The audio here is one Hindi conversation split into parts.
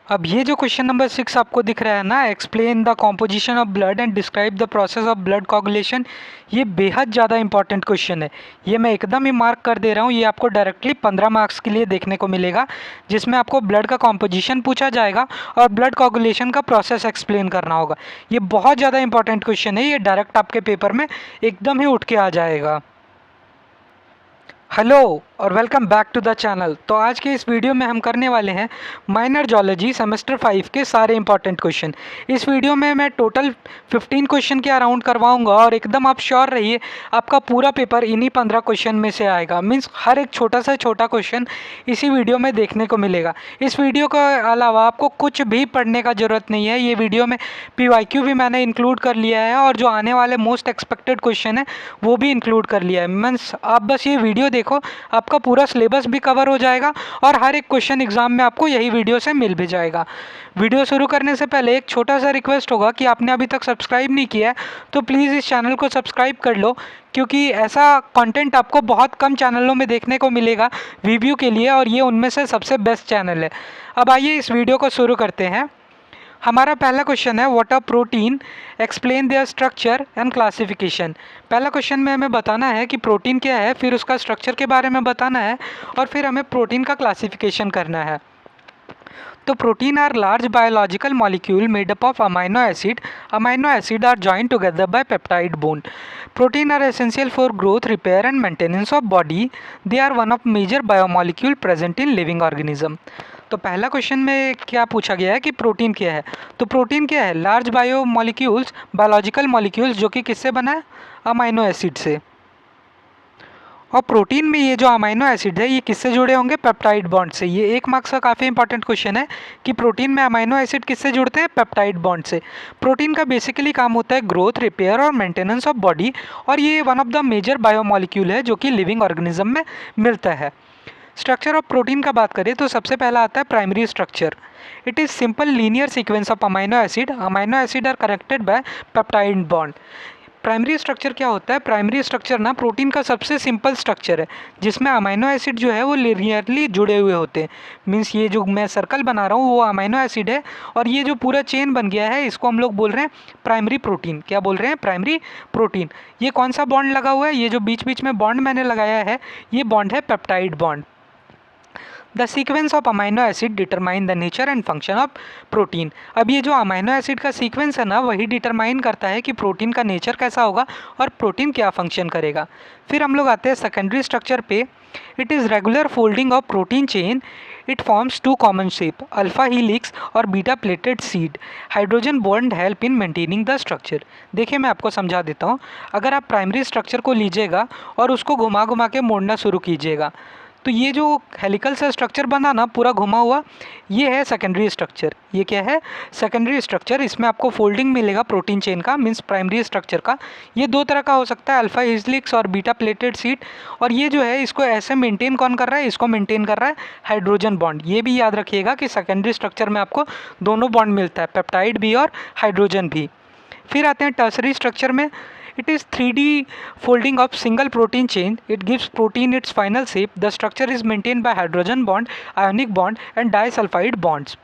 अब ये जो क्वेश्चन नंबर 6 आपको दिख रहा है ना, explain the composition of blood and describe the process of blood coagulation, ये बेहद ज़्यादा इंपॉर्टेंट क्वेश्चन है। ये मैं एकदम ही मार्क कर दे रहा हूँ। ये आपको डायरेक्टली 15 मार्क्स के लिए देखने को मिलेगा, जिसमें आपको ब्लड का कॉम्पोजिशन पूछा जाएगा और ब्लड कोगुलेशन का प्रोसेस एक्सप्लेन करना होगा। ये बहुत ज़्यादा इंपॉर्टेंट क्वेश्चन है, ये डायरेक्ट आपके पेपर में एकदम ही उठ के आ जाएगा। हेलो और welcome back to the channel. तो आज के इस वीडियो में हम करने वाले हैं माइनर जूलॉजी सेमेस्टर 5 के सारे इंपॉर्टेंट क्वेश्चन। इस वीडियो में मैं टोटल 15 क्वेश्चन के अराउंड करवाऊंगा और एकदम आप श्योर रहिए आपका पूरा पेपर इन्हीं 15 क्वेश्चन में से आएगा। मीन्स हर एक छोटा से छोटा क्वेश्चन इसी वीडियो में देखने को मिलेगा। इस वीडियो के अलावा आपको कुछ भी पढ़ने का ज़रूरत नहीं है। ये वीडियो में PYQ भी मैंने इंक्लूड कर लिया है और जो आने वाले मोस्ट एक्सपेक्टेड क्वेश्चन है वो भी इंक्लूड कर लिया है। मीन्स आप बस ये वीडियो देखो, आपका पूरा सिलेबस भी कवर हो जाएगा और हर एक क्वेश्चन एग्जाम में आपको यही वीडियो से मिल भी जाएगा। वीडियो शुरू करने से पहले एक छोटा सा रिक्वेस्ट होगा कि आपने अभी तक सब्सक्राइब नहीं किया है तो प्लीज़ इस चैनल को सब्सक्राइब कर लो, क्योंकि ऐसा कंटेंट आपको बहुत कम चैनलों में देखने को मिलेगा रिव्यू के लिए और ये उनमें से सबसे बेस्ट चैनल है। अब आइए इस वीडियो को शुरू करते हैं। हमारा पहला क्वेश्चन है what are protein, explain their structure and classification. पहला क्वेश्चन में हमें बताना है कि प्रोटीन क्या है, फिर उसका स्ट्रक्चर के बारे में बताना है और फिर हमें प्रोटीन का क्लासिफिकेशन करना है। तो protein are large biological molecule made up of amino acid. Amino acid are joined together by peptide bond. Protein are essential for growth, repair and maintenance of body. They are one of major biomolecule present in living organism. तो पहला क्वेश्चन में क्या पूछा गया है कि प्रोटीन क्या है। तो प्रोटीन क्या है? लार्ज बायोमॉलिक्यूल्स, बायोलॉजिकल मॉलिक्यूल्स जो कि किससे बना है? अमाइनो एसिड से। और प्रोटीन में ये जो अमाइनो एसिड है ये किससे जुड़े होंगे? पेप्टाइड बॉन्ड से। ये 1 मार्क्स का काफ़ी इंपॉर्टेंट क्वेश्चन है कि प्रोटीन में अमाइनो एसिड किससे जुड़ते हैं? पेप्टाइड बॉन्ड से। प्रोटीन का बेसिकली काम होता है ग्रोथ, रिपेयर और मेंटेनेंस ऑफ बॉडी और ये one of the major biomolecule है जो कि लिविंग ऑर्गेनिज्म में मिलता है। स्ट्रक्चर ऑफ प्रोटीन का बात करें तो सबसे पहला आता है primary structure. It is simple linear sequence of amino acid. Amino acid are connected by peptide bond. Primary structure क्या होता है? प्राइमरी स्ट्रक्चर ना प्रोटीन का सबसे सिंपल स्ट्रक्चर है जिसमें अमाइनो एसिड जो है वो लीनियरली जुड़े हुए होते हैं। मीन्स ये जो मैं सर्कल बना रहा हूँ वो अमाइनो एसिड है और ये जो पूरा चेन बन गया है इसको हम लोग बोल रहे हैं प्राइमरी प्रोटीन। क्या बोल रहे हैं? Primary protein. ये कौन सा बॉन्ड लगा हुआ है? ये जो बीच बीच में बॉन्ड मैंने लगाया है ये बॉन्ड है peptide bond. The sequence of amino acid determine the nature and function of protein. अब ये जो अमाइनो एसिड का सीक्वेंस है ना वही डिटरमाइन करता है कि प्रोटीन का नेचर कैसा होगा और प्रोटीन क्या फंक्शन करेगा। फिर हम लोग आते हैं सेकेंडरी स्ट्रक्चर पे। It is regular folding of protein chain. It forms 2 common shape, alpha helix और beta pleated sheet. Hydrogen bond help in maintaining the structure. देखिए मैं आपको समझा देता हूँ। अगर आप प्राइमरी स्ट्रक्चर को लीजिएगा और उसको घुमा घुमा के मोड़ना शुरू कीजिएगा तो ये जो हेलिकल से स्ट्रक्चर बना ना पूरा घुमा हुआ, ये है सेकेंडरी स्ट्रक्चर। ये क्या है? Secondary structure. इसमें आपको फोल्डिंग मिलेगा प्रोटीन चेन का, मीन्स प्राइमरी स्ट्रक्चर का। ये 2 तरह का हो सकता है, अल्फा हेलिक्स और बीटा प्लेटेड सीट। और ये जो है इसको ऐसे मेंटेन कौन कर रहा है? इसको मेंटेन कर रहा है हाइड्रोजन बॉन्ड। ये भी याद रखिएगा कि सेकेंडरी स्ट्रक्चर में आपको दोनों बॉन्ड मिलता है, पेप्टाइड भी और हाइड्रोजन भी। फिर आते हैं टर्सरी स्ट्रक्चर में। It is 3D folding of single protein chain. It gives protein its final shape. The structure is maintained by hydrogen bond, ionic bond and disulfide bonds.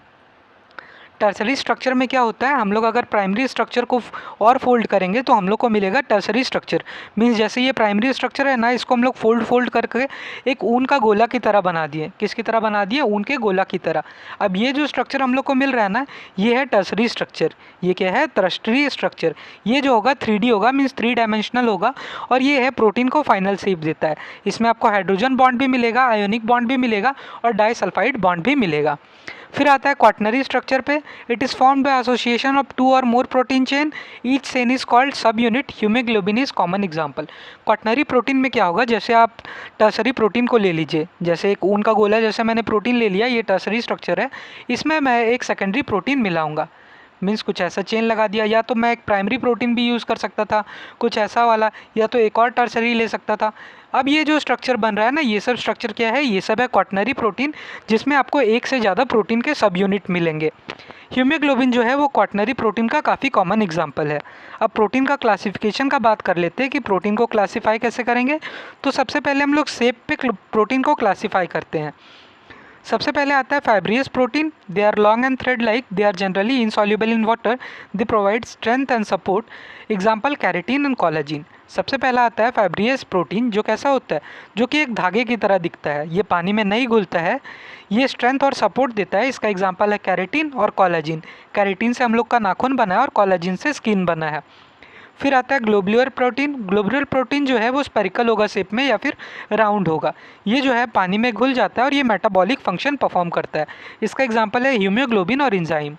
Tertiary structure में क्या होता है? हम लोग अगर प्राइमरी स्ट्रक्चर को और फोल्ड करेंगे तो हम लोग को मिलेगा टर्सरी स्ट्रक्चर। मीन्स जैसे ये प्राइमरी स्ट्रक्चर है ना, इसको हम लोग फोल्ड करके एक ऊन का गोला की तरह बना दिए। किसकी तरह बना दिए? ऊन के गोला की तरह। अब ये जो स्ट्रक्चर हम लोग को मिल रहा है ना, ये है टर्सरी स्ट्रक्चर। ये क्या है? Tertiary structure. ये जो होगा 3D होगा, मीन्स 3 डायमेंशनल होगा और ये है प्रोटीन को फाइनल शेप देता है। इसमें आपको हाइड्रोजन बॉन्ड भी मिलेगा, आयोनिक बॉन्ड भी मिलेगा और डाइसल्फाइड बॉन्ड भी मिलेगा। फिर आता है क्वाटनरी स्ट्रक्चर पे। It is formed bye association of 2 और more protein chain. Each chain is called सब unit. Haemoglobin is common example. Quaternary protein में क्या होगा? जैसे आप टर्सरी प्रोटीन को ले लीजिए, जैसे एक ऊन का गोला, जैसे मैंने प्रोटीन ले लिया, ये टर्सरी स्ट्रक्चर है। इसमें मैं एक सेकेंडरी प्रोटीन मिलाऊंगा, मीन्स कुछ ऐसा चेन लगा दिया। या तो मैं एक प्राइमरी प्रोटीन भी यूज़ कर सकता था कुछ ऐसा वाला, या तो एक और टर्सरी ले सकता था। अब ये जो स्ट्रक्चर बन रहा है ना, ये सब स्ट्रक्चर क्या है? ये सब है क्वाटनरी प्रोटीन, जिसमें आपको एक से ज़्यादा प्रोटीन के सब यूनिट मिलेंगे। हीमोग्लोबिन जो है वो क्वाटनरी प्रोटीन का काफ़ी कॉमन एग्जाम्पल है। अब प्रोटीन का क्लासिफिकेशन का बात कर लेते हैं कि प्रोटीन को क्लासीफाई कैसे करेंगे। तो सबसे पहले हम लोग शेप पे प्रोटीन को क्लासीफाई करते हैं। सबसे पहले आता है fibrous protein. They are long and thread like, they are generally insoluble in water, they provide strength and support. Example keratin and collagen. सबसे पहला आता है फाइब्रियस प्रोटीन, जो कैसा होता है, जो कि एक धागे की तरह दिखता है, ये पानी में नहीं घुलता है, ये स्ट्रेंथ और सपोर्ट देता है। इसका एग्जाम्पल है कैरेटीन और कोलेजिन। कैरेटीन से हम लोग का नाखून बना है और कोलेजिन से स्किन बना है। फिर आता है ग्लोबुलर प्रोटीन। ग्लोबुलर प्रोटीन जो है वो स्पेरिकल होगा शेप में या फिर राउंड होगा। ये जो है पानी में घुल जाता है और ये मेटाबॉलिक फंक्शन परफॉर्म करता है। इसका एग्जांपल है हीमोग्लोबिन और एंजाइम।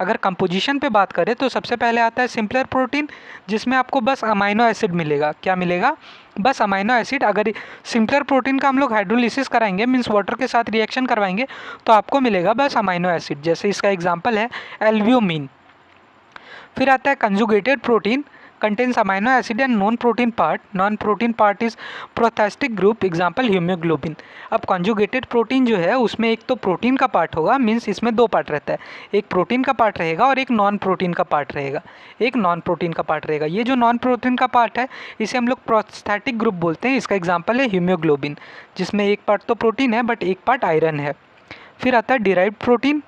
अगर कंपोजिशन पे बात करें तो सबसे पहले आता है सिंपलर प्रोटीन, जिसमें आपको बस अमाइनो एसिड मिलेगा। क्या मिलेगा? बस अमाइनो एसिड। अगर सिंपलर प्रोटीन का हम लोग हाइड्रोलिसिस कराएंगे, मीन्स वाटर के साथ रिएक्शन करवाएंगे, तो आपको मिलेगा बस अमाइनो एसिड। जैसे इसका एग्जाम्पल है एल्ब्यूमिन। फिर आता है conjugated protein, contains amino acid and non-protein part. Non-protein part is prosthetic group, example haemoglobin. अब कॉन्जुगेटेड प्रोटीन जो है उसमें एक तो प्रोटीन का पार्ट होगा, मीन्स इसमें दो पार्ट रहता है, एक प्रोटीन का पार्ट रहेगा और एक नॉन प्रोटीन का पार्ट रहेगा। एक नॉन प्रोटीन का पार्ट रहेगा। ये जो नॉन प्रोटीन का पार्ट है इसे हम लोग प्रोस्थेटिक ग्रुप बोलते हैं। इसका एग्जाम्पल है हीमोग्लोबिन, जिसमें एक पार्ट तो प्रोटीन है बट एक पार्ट आयरन है। फिर आता है derived protein.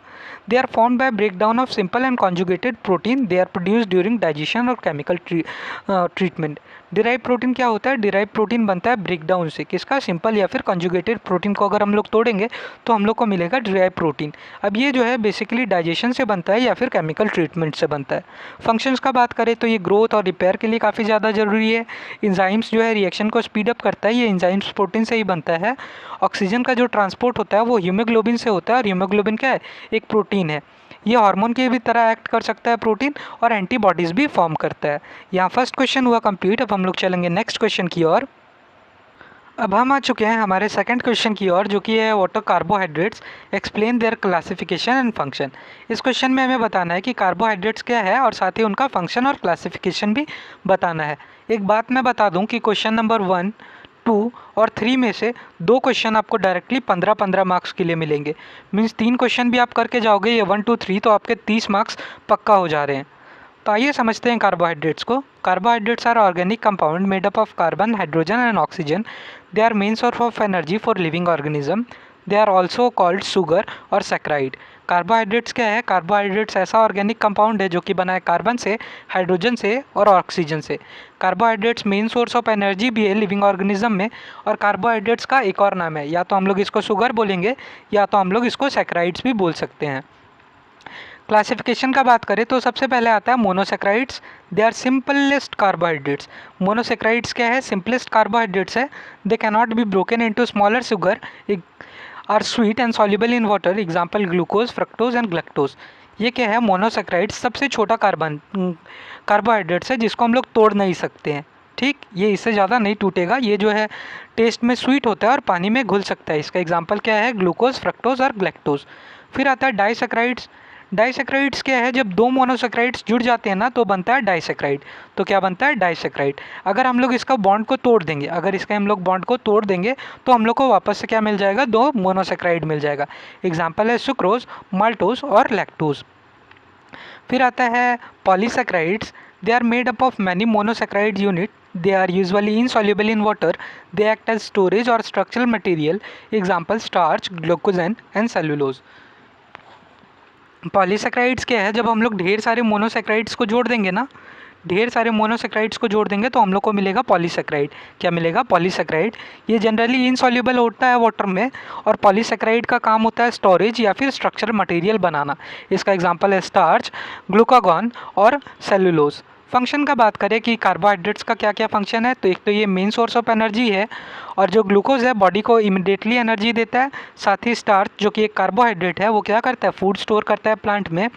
They are formed by breakdown of simple and conjugated protein. They are produced during digestion और केमिकल ट्रीटमेंट। डिराइव प्रोटीन क्या होता है? डिराइव प्रोटीन बनता है ब्रेकडाउन से। किसका? सिंपल या फिर कॉन्जुगेटेड प्रोटीन को अगर हम लोग तोड़ेंगे तो हम लोग को मिलेगा डिराइव प्रोटीन। अब ये जो है बेसिकली डाइजेशन से बनता है या फिर केमिकल ट्रीटमेंट से बनता है। फंक्शंस का बात करें तो ये ग्रोथ और रिपेयर के लिए काफ़ी ज़्यादा ज़रूरी है। इंजाइम्स जो है रिएक्शन को स्पीड अप करता है, ये इंजाइम्स प्रोटीन से ही बनता है। ऑक्सीजन का जो ट्रांसपोर्ट होता है वो हीमोग्लोबिन से होता है, और हीमोग्लोबिन क्या है? एक प्रोटीन है। ये हार्मोन की भी तरह एक्ट कर सकता है प्रोटीन, और एंटीबॉडीज़ भी फॉर्म करता है। यहाँ फर्स्ट क्वेश्चन हुआ कंप्लीट। अब हम लोग चलेंगे नेक्स्ट क्वेश्चन की ओर। अब हम आ चुके हैं हमारे सेकंड क्वेश्चन की ओर, जो कि है what are carbohydrates, explain their classification and function. इस क्वेश्चन में हमें बताना है कि कार्बोहाइड्रेट्स क्या है और साथ ही उनका फंक्शन और क्लासिफिकेशन भी बताना है। एक बात मैं बता दूं कि क्वेश्चन नंबर 1, 2 और 3 में से 2 क्वेश्चन आपको डायरेक्टली 15-15 मार्क्स के लिए मिलेंगे। मीन्स 3 क्वेश्चन भी आप करके जाओगे, ये 1, 2, 3, तो आपके 30 मार्क्स पक्का हो जा रहे हैं। तो आइए समझते हैं कार्बोहाइड्रेट्स को। Carbohydrates are organic compound made up of carbon, hydrogen and oxygen. They are main source of energy for living organism. They are also called sugar और सैकराइड। कार्बोहाइड्रेट्स क्या है? कार्बोहाइड्रेट्स ऐसा ऑर्गेनिक कंपाउंड है जो कि बना है कार्बन से, हाइड्रोजन से और ऑक्सीजन से। Carbohydrates main source of energy भी है लिविंग ऑर्गेनिज्म में। और कार्बोहाइड्रेट्स का एक और नाम है, या तो हम लोग इसको शुगर बोलेंगे या तो हम लोग इसको सैकराइड्स भी बोल सकते हैं। क्लासिफिकेशन का बात करें तो सबसे पहले आता है monosaccharides. They are simplest carbohydrates. Monosaccharides क्या है? सिंपलेस्ट कार्बोहाइड्रेट्स है। They can not be broken into smaller sugar, are sweet and soluble in water, example glucose, fructose and galactose. ये क्या है? मोनोसेक्राइड्स सबसे छोटा कार्बोहाइड्रेट्स है जिसको हम लोग तोड़ नहीं सकते हैं। ठीक, ये इससे ज़्यादा नहीं टूटेगा। ये जो है टेस्ट में स्वीट होता है और पानी में घुल सकता है। इसका एग्जाम्पल क्या है? ग्लूकोज, फ्रक्टोज और गैक्टोज। फिर आता है डाइसेक्राइड्स। डाइसेक्राइड्स क्या है? जब 2 मोनोसेक्राइड्स जुड़ जाते हैं ना तो बनता है डाइसेक्राइड। तो क्या बनता है? डाइसेक्राइड। अगर हम लोग इसका बॉन्ड को तोड़ देंगे, अगर इसका हम लोग बॉन्ड को तोड़ देंगे तो हम लोग को वापस से क्या मिल जाएगा? 2 मोनोसेक्राइड मिल जाएगा। एग्जाम्पल है सुक्रोज, माल्टोज और लैक्टोज। फिर आता है polysaccharides. They are made up of many monosaccharide unit. They are usually insoluble in water. They act as storage or structural material. Example starch, glucosan and cellulose. Polysaccharides क्या है? जब हम लोग ढेर सारे मोनोसेक्राइड्स को जोड़ देंगे ना, ढेर सारे मोनोसेक्राइड्स को जोड़ देंगे तो हम लोग को मिलेगा पॉलीसेक्राइड। क्या मिलेगा? पॉलीसेक्राइड। ये जनरली इनसॉल्युबल होता है वाटर में, और पॉलीसेक्राइड का काम होता है स्टोरेज या फिर स्ट्रक्चरल मटेरियल बनाना। इसका एग्जांपल है स्टार्च, ग्लूकागॉन और सेलुलोज। फंक्शन का बात करें कि कार्बोहाइड्रेट्स का क्या क्या फंक्शन है, तो एक तो ये मेन सोर्स ऑफ एनर्जी है, और जो ग्लूकोज है बॉडी को इमिडिएटली एनर्जी देता है। साथ ही स्टार्च जो कि एक कार्बोहाइड्रेट है वो क्या करता है? फूड स्टोर करता है प्लांट में।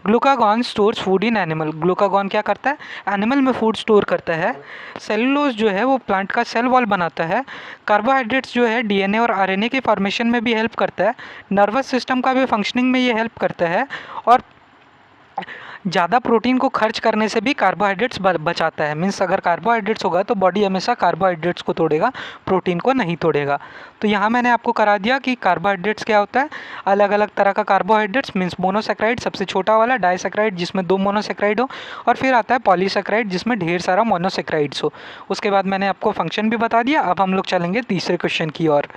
Glucagon stores food in animal. Glucagon क्या करता है? एनिमल में फूड स्टोर करता है। सेलुलोज जो है वो प्लांट का सेल वॉल बनाता है। कार्बोहाइड्रेट्स जो है डीएनए और आरएनए के फॉर्मेशन में भी हेल्प करता है। नर्वस सिस्टम का भी फंक्शनिंग में ये हेल्प करता है, और ज़्यादा प्रोटीन को खर्च करने से भी कार्बोहाइड्रेट्स बचाता है। मीन्स अगर कार्बोहाइड्रेट्स होगा तो बॉडी हमेशा कार्बोहाइड्रेट्स को तोड़ेगा, प्रोटीन को नहीं तोड़ेगा। तो यहाँ मैंने आपको करा दिया कि कार्बोहाइड्रेट्स क्या होता है। अलग अलग तरह का कार्बोहाइड्रेट्स, मीन्स मोनोसेक्राइड सबसे छोटा वाला, डाइसेक्राइड जिसमें 2 मोनोसेक्राइड हो, और फिर आता है पॉलीसेक्राइड जिसमें ढेर सारा मोनोसेक्राइड्स हो। उसके बाद मैंने आपको फंक्शन भी बता दिया। अब हम लोग चलेंगे तीसरे क्वेश्चन की ओर।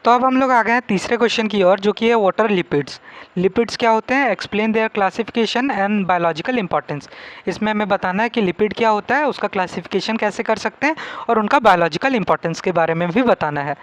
तो अब हम लोग आ गए हैं तीसरे क्वेश्चन की ओर, जो कि है वाटर लिपिड्स। लिपिड्स क्या होते हैं, explain their classification and biological importance. इसमें हमें बताना है कि लिपिड क्या होता है, उसका क्लासिफिकेशन कैसे कर सकते हैं और उनका बायोलॉजिकल इंपॉर्टेंस के बारे में भी बताना है।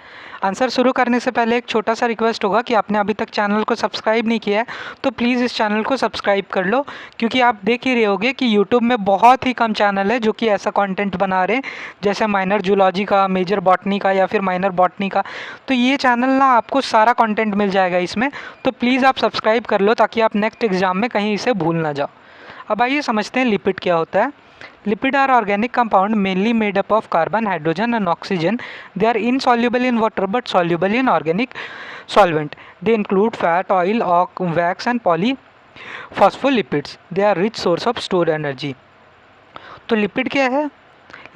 आंसर शुरू करने से पहले एक छोटा सा रिक्वेस्ट होगा कि आपने अभी तक चैनल को सब्सक्राइब नहीं किया है तो प्लीज़ इस चैनल को सब्सक्राइब कर लो, क्योंकि आप देख ही रहे होगे कि यूट्यूब में बहुत ही कम चैनल है जो कि ऐसा कंटेंट बना रहे हैं, जैसे माइनर जूलॉजी का, मेजर बॉटनी का या फिर माइनर बॉटनी का। तो ये चैनल ना आपको सारा कंटेंट मिल जाएगा इसमें, तो प्लीज़ आप सब्सक्राइब कर लो ताकि आप नेक्स्ट एग्जाम में कहीं इसे भूल ना जाओ। अब आइए समझते हैं लिपिड क्या होता है। Lipid are organic compound mainly made up of carbon, hydrogen and oxygen. They are insoluble in water but soluble in organic solvent. They include fat, oil, wax and polyphospholipids. They are rich source of stored energy. तो लिपिड क्या है?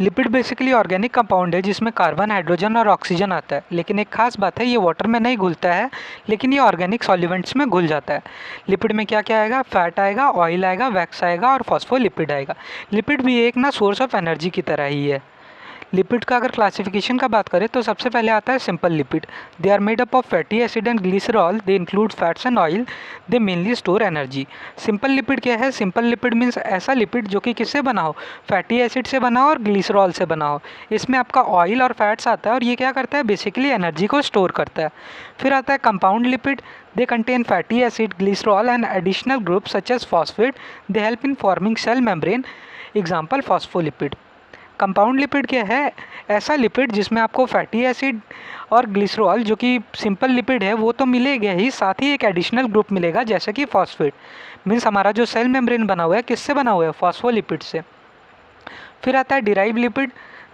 लिपिड बेसिकली ऑर्गेनिक कंपाउंड है जिसमें कार्बन, हाइड्रोजन और ऑक्सीजन आता है, लेकिन एक खास बात है, ये वाटर में नहीं घुलता है, लेकिन ये ऑर्गेनिक सॉल्यूवेंट्स में घुल जाता है। लिपिड में क्या क्या आएगा? फैट आएगा, ऑयल आएगा, वैक्स आएगा और फॉस्फोलिपिड आएगा। लिपिड भी एक ना सोर्स ऑफ एनर्जी की तरह ही है। लिपिड का अगर क्लासिफिकेशन का बात करें तो सबसे पहले आता है simple lipid. They are made up of fatty acid and glycerol. They include fats and oil. They mainly store energy. Simple lipid क्या है? सिंपल लिपिड मीन्स ऐसा लिपिड जो कि किससे बना हो? फैटी एसिड से बना हो और ग्लिसरॉल से बना हो। इसमें आपका ऑयल और फैट्स आता है और ये क्या करता है? बेसिकली एनर्जी को स्टोर करता है। फिर आता है compound lipid. They contain fatty acid, glycerol and additional group such as phosphate. They help in forming cell membrane. Example phospholipid. Compound lipid क्या है? ऐसा लिपिड जिसमें आपको फैटी एसिड और ग्लिसरॉल जो कि सिंपल लिपिड है वो तो मिलेगा ही, साथ ही एक एडिशनल ग्रुप मिलेगा जैसे कि फॉस्फेट। मीन्स हमारा जो सेल मेम्ब्रेन बना हुआ है किससे बना हुआ है? फॉस्फोलिपिड से। फिर आता है derive lipid.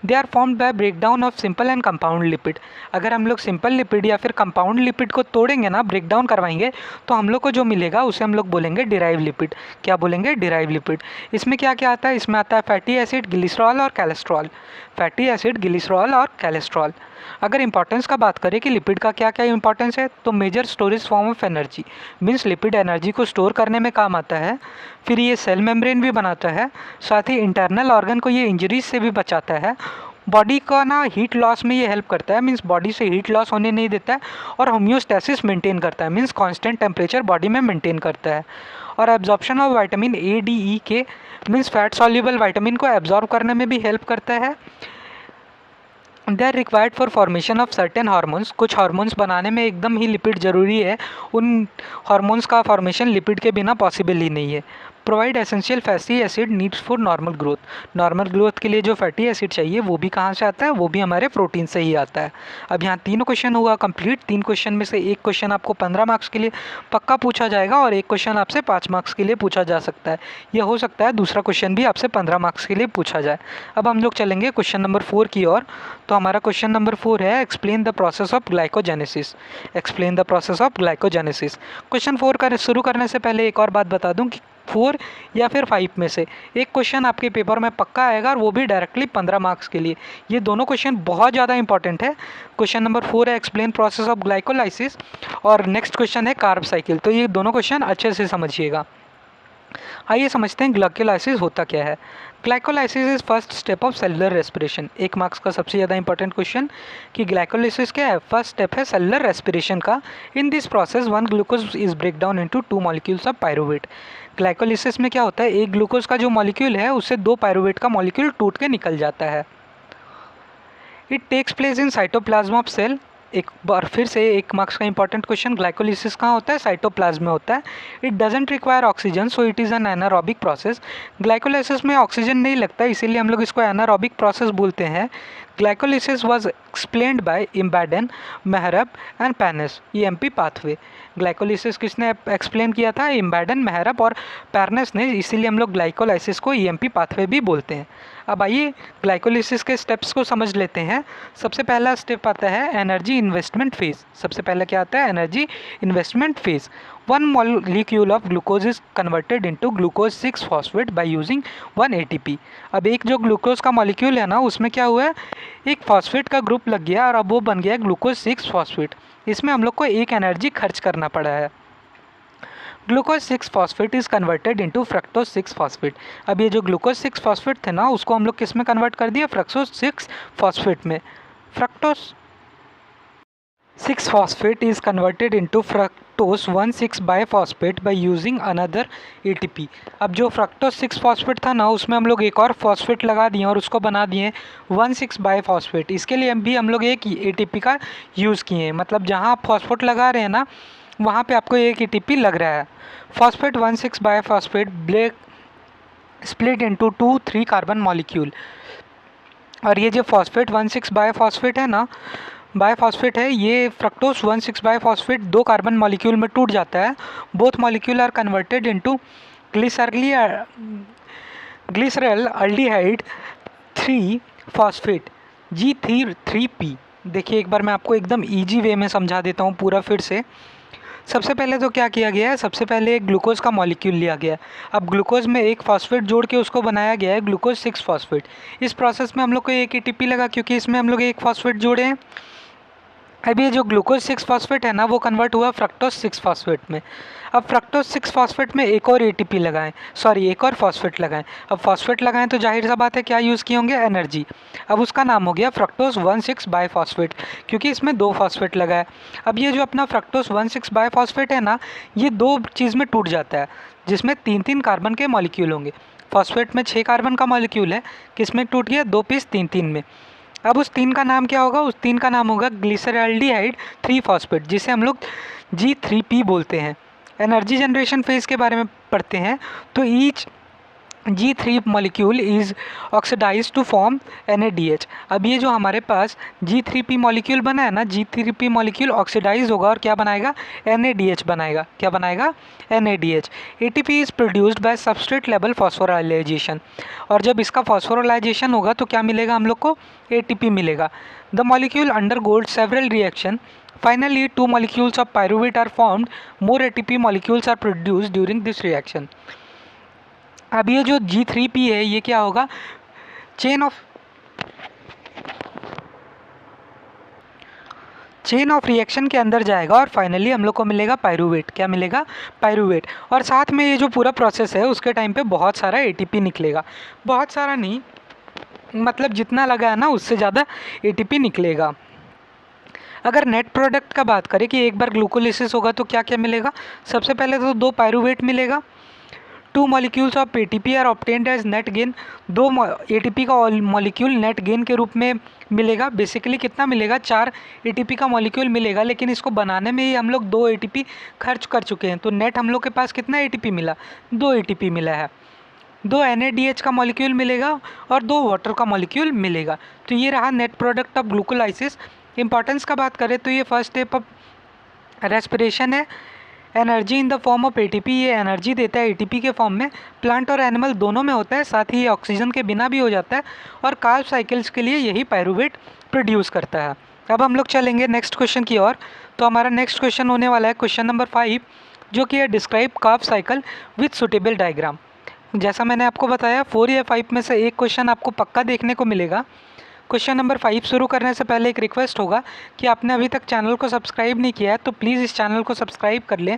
They are formed by breakdown of simple and compound lipid. अगर हम लोग सिंपल लिपिड या फिर कंपाउंड लिपिड को तोड़ेंगे ना, ब्रेकडाउन करवाएंगे, तो हम लोग को जो मिलेगा उसे हम लोग बोलेंगे डिराइव लिपिड। क्या बोलेंगे? Derive lipid. इसमें क्या क्या आता है? इसमें आता है फैटी एसिड, ग्लिसरॉल और कैलेस्ट्रॉल। फैटी एसिड, ग्लिसरॉल और कैलेस्ट्रॉल। अगर इंपॉर्टेंस का बात करें कि लिपिड का क्या क्या इंपॉर्टेंस है, तो major storage form of energy. Means lipid energy को स्टोर करने में काम आता है। फिर ये सेल मेम्ब्रेन भी बनाता है, साथ ही इंटरनल ऑर्गन को ये इंजरीज से भी बचाता है। बॉडी का ना हीट लॉस में ये हेल्प करता है, मीन्स बॉडी से हीट लॉस होने नहीं देता है। और होम्योस्टैसिस मेंटेन करता है, मीन्स कांस्टेंट टेम्परेचर बॉडी में मेंटेन करता है। और absorption of vitamin A, D, E K, means fat soluble vitamin को एब्जॉर्ब करने में भी हेल्प करता है। They are required for formation of certain hormones. कुछ हार्मोन्स बनाने में एकदम ही लिपिड ज़रूरी है, उन हार्मोन्स का फॉर्मेशन लिपिड के बिना पॉसिबल ही नहीं है। Provide essential fatty acid needs for normal growth. Normal growth के लिए जो फैटी एसिड चाहिए वो भी कहाँ से आता है? वो भी हमारे प्रोटीन से ही आता है। अब यहाँ 3 क्वेश्चन हुआ कंप्लीट। 3 क्वेश्चन में से एक क्वेश्चन आपको 15 मार्क्स के लिए पक्का पूछा जाएगा और एक क्वेश्चन आपसे 5 मार्क्स के लिए पूछा जा सकता है। यह हो सकता है दूसरा क्वेश्चन भी आपसे 15 मार्क्स के लिए पूछा जाए। अब हम लोग चलेंगे क्वेश्चन नंबर 4 की ओर। तो हमारा क्वेश्चन नंबर 4 है, explain the process of glycogenesis. Explain the process of glycogenesis. Question 4 शुरू करने से पहले एक और बात बता दूं कि 4 या फिर 5 में से एक क्वेश्चन आपके पेपर में पक्का आएगा और वो भी डायरेक्टली 15 मार्क्स के लिए। ये दोनों क्वेश्चन बहुत ज़्यादा इंपॉर्टेंट है। क्वेश्चन नंबर 4 है एक्सप्लेन प्रोसेस ऑफ ग्लाइकोलाइसिस और नेक्स्ट क्वेश्चन है कार्ब साइकिल। तो ये दोनों क्वेश्चन अच्छे से समझिएगा। आइए समझते हैं ग्लाइकोलाइसिस होता क्या है। Glycolysis is first step of cellular respiration. 1 marks का सबसे ज़्यादा इंपॉर्टेंट क्वेश्चन कि ग्लाइकोलाइसिस क्या है? फर्स्ट स्टेप है सेलुलर रेस्पिरेशन का। In this process 1 glucose is break down into 2 molecules of pyruvate. Glycolysis में क्या होता है? एक ग्लूकोज का जो मॉलिक्यूल है उससे 2 पायरुवेट का मॉलिक्यूल टूट के निकल जाता है। It takes place in cytoplasm of cell. एक बार फिर से 1 मार्क्स का इंपॉर्टेंट क्वेश्चन, ग्लाइकोलाइसिस कहाँ होता है? साइटोप्लाज्म में होता है। It doesn't require oxygen so it is an anaerobic process. Glycolysis में ऑक्सीजन नहीं लगता, इसीलिए हम लोग इसको एनारोबिक प्रोसेस बोलते हैं। Glycolysis was explained by Embden, Meyerhof and Parnas, EMP pathway. Glycolysis किसने एक्सप्लेन किया था? इम्बैडन, मेहरब और पैरनेस ने, इसीलिए हम लोग ग्लाइकोलाइसिस को EMP पाथवे भी बोलते हैं। अब आइए ग्लाइकोलाइसिस के स्टेप्स को समझ लेते हैं। सबसे पहला स्टेप आता है एनर्जी इन्वेस्टमेंट फेज। सबसे पहले क्या आता है? Energy investment phase. 1 molecule of glucose is converted into glucose 6 phosphate by using 1 ATP। अब एक जो ग्लूकोज का मॉलिक्यूल है ना, उसमें क्या हुआ है? एक फॉस्फेट का ग्रुप लग गया और अब वो बन गया ग्लूकोज 6 फॉस्फेट। इसमें हम लोग को एक एनर्जी खर्च करना पड़ा है। Glucose 6 phosphate is converted into fructose 6 phosphate. अब ये जो ग्लूकोज 6 फॉस्फेट थे ना, उसको हम लोग किस में कन्वर्ट कर दिया? फ्रक्टोज 6 फॉस्फेट में। Fructose 6-phosphate is converted into fructose 1,6-biphosphate by using another ATP। अब जो fructose 6-phosphate था ना, उसमें हम लोग एक और फॉस्फेट लगा दिए और उसको बना दिए 1,6-biphosphate। इसके लिए भी हम लोग एक ATP का यूज़ किए हैं, मतलब जहाँ आप फॉस्फेट लगा रहे हैं ना, वहाँ पे आपको एक ATP लग रहा है। Phosphate 1,6-biphosphate break split into 2-3 carbon molecule. और ये जो फॉस्फेट 1,6-biphosphate है ना, बायफॉस्फेट है, ये फ्रक्टोज 1,6-biphosphate 2 कार्बन मॉलिक्यूल में टूट जाता है। Both molecule are converted into glyceraldehyde 3-phosphate G3P। देखिए एक बार मैं आपको एकदम इजी वे में समझा देता हूँ पूरा फिर से। सबसे पहले तो क्या किया गया है, सबसे पहले एक ग्लूकोज का मॉलिक्यूल लिया गया है। अब ग्लूकोज में एक फॉस्फेट जोड़ के उसको बनाया गया है ग्लूकोज 6-phosphate। इस प्रोसेस में हम लोग को एक ATP लगा, क्योंकि इसमें हम लोग एक फॉस्फेट जोड़े हैं। अब ये जो ग्लूकोज 6-phosphate है ना, वो कन्वर्ट हुआ फ्रक्टोज 6-phosphate में। अब फ्रक्टोज 6-phosphate में एक और ATP लगाएं, एक और फॉस्फेट लगाएं। अब फॉस्फेट लगाएं तो जाहिर सा बात है क्या यूज़ किए होंगे, एनर्जी। अब उसका नाम हो गया फ्रक्टोज 1,6-biphosphate, क्योंकि इसमें 2 फॉस्फेट लगा है। अब ये जो अपना फ्रक्टोज 1,6-biphosphate है ना, ये 2 चीज़ में टूट जाता है, जिसमें 3-3 कार्बन के मॉलिक्यूल होंगे। फॉस्फेट में 6 कार्बन का मॉलिक्यूल है, किसमें टूट गया, 2 पीस 3-3 में। अब उस 3 का नाम क्या होगा, उस 3 का नाम होगा ग्लिसरल्डिहाइड 3-phosphate, जिसे हम लोग G3P बोलते हैं। एनर्जी जनरेशन फेज के बारे में पढ़ते हैं तो each G3 molecule is oxidise to form NADH। अब ये जो हमारे पास G3P मॉलिक्यूल बना है ना, G3P मॉलिक्यूल ऑक्सीडाइज होगा और क्या बनाएगा, NADH बनाएगा। क्या बनाएगा, NADH। ATP is produced by substrate level phosphorylation. और जब इसका फॉस्फोराइलेशन होगा तो क्या मिलेगा हम लोग को, ATP मिलेगा। The molecule undergoes several reaction, finally 2 molecules of pyruvate are formed, more ATP molecules are produced during this reaction। अब ये जो G3P है, ये क्या होगा, चेन ऑफ रिएक्शन के अंदर जाएगा और फाइनली हम लोग को मिलेगा पायरूवेट। क्या मिलेगा, पायरूवेट। और साथ में ये जो पूरा प्रोसेस है उसके टाइम पे बहुत सारा ATP निकलेगा, बहुत सारा नहीं, मतलब जितना लगा है ना उससे ज़्यादा ATP निकलेगा। अगर नेट प्रोडक्ट का बात करें कि एक बार ग्लूकोलिसिस होगा तो क्या क्या मिलेगा, सबसे पहले तो 2 पायरूवेट मिलेगा। 2 molecules of ATP are obtained as net gain. 2 ATP का मॉलिक्यूल नेट गेन के रूप में मिलेगा। बेसिकली कितना मिलेगा, 4 ATP का मॉलिक्यूल मिलेगा, लेकिन इसको बनाने में ही हम लोग 2 ATP खर्च कर चुके हैं। तो नेट हम लोग के पास कितना ATP मिला, 2 ATP मिला है। 2 NADH का मॉलिक्यूल मिलेगा और 2 वाटर का मॉलिक्यूल मिलेगा। तो ये रहा नेट प्रोडक्ट ऑफ ग्लूकोलाइसिस। इंपॉर्टेंस का बात करें तो ये फर्स्ट स्टेप ऑफ रेस्पिरेशन है। Energy in the form of ATP, ये एनर्जी देता है ATP के फॉर्म में। प्लांट और एनिमल दोनों में होता है, साथ ही ये ऑक्सीजन के बिना भी हो जाता है। और कार्ब साइकिल्स के लिए यही पायरूवेट प्रोड्यूस करता है। अब हम लोग चलेंगे नेक्स्ट क्वेश्चन की ओर। तो हमारा नेक्स्ट क्वेश्चन होने वाला है क्वेश्चन नंबर 5, जो कि है describe carb cycle with suitable diagram. जैसा मैंने आपको बताया 4 या 5 में से एक क्वेश्चन आपको पक्का देखने को मिलेगा। क्वेश्चन नंबर 5 शुरू करने से पहले एक रिक्वेस्ट होगा कि आपने अभी तक चैनल को सब्सक्राइब नहीं किया है तो प्लीज़ इस चैनल को सब्सक्राइब कर लें,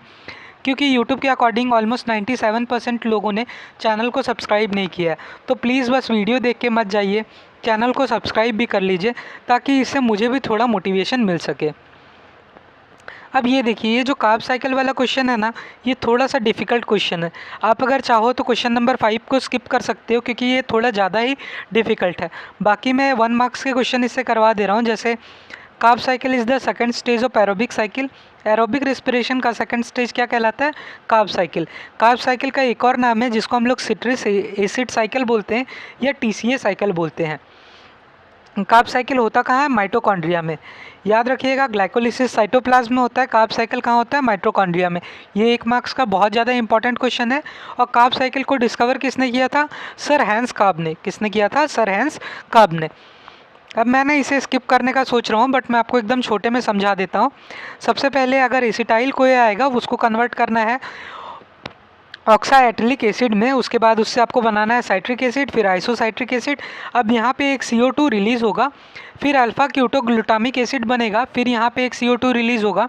क्योंकि YouTube के अकॉर्डिंग ऑलमोस्ट 97% लोगों ने चैनल को सब्सक्राइब नहीं किया है। तो प्लीज़ बस वीडियो देख के मत जाइए, चैनल को सब्सक्राइब भी कर लीजिए, ताकि इससे मुझे भी थोड़ा मोटिवेशन मिल सके। अब ये देखिए, ये जो कार्ब साइकिल वाला क्वेश्चन है ना, ये थोड़ा सा डिफ़िकल्ट क्वेश्चन है। आप अगर चाहो तो क्वेश्चन नंबर 5 को स्किप कर सकते हो, क्योंकि ये थोड़ा ज़्यादा ही डिफ़िकल्ट है। बाकी मैं 1 मार्क्स के क्वेश्चन इससे करवा दे रहा हूँ। जैसे carb cycle is the second stage of aerobic cycle. Aerobic respiration का सेकंड स्टेज क्या कहलाता है, कार्ब साइकिल। कार्ब साइकिल का एक और नाम है जिसको हम लोग सिट्रिक एसिड साइकिल बोलते हैं या TCA साइकिल बोलते हैं। कार्ब साइकिल होता कहाँ है, माइटोकॉन्ड्रिया में। याद रखिएगा, ग्लाइकोलिसिस साइटोप्लाज्म में होता है, कार्ब साइकिल कहाँ होता है, माइटोकॉन्ड्रिया में। ये 1 मार्क्स का बहुत ज़्यादा इंपॉर्टेंट क्वेश्चन है। और कार्ब साइकिल को डिस्कवर किसने किया था, सर हैंस कार्ब ने। किसने किया था, सर हैंस कार्ब ने। अब मैंने इसे स्किप करने का सोच रहा हूँ, बट मैं आपको एकदम छोटे में समझा देता हूँ। सबसे पहले अगर एसिटाइल कोई आएगा उसको कन्वर्ट करना है ऑक्साएटिलिक एसिड में, उसके बाद उससे आपको बनाना है साइट्रिक एसिड, फिर आइसोसाइट्रिक एसिड। अब यहाँ पे एक CO2 रिलीज़ होगा, फिर अल्फ़ा क्यूटोग्लूटामिक एसिड बनेगा, फिर यहाँ पे एक CO2 रिलीज़ होगा,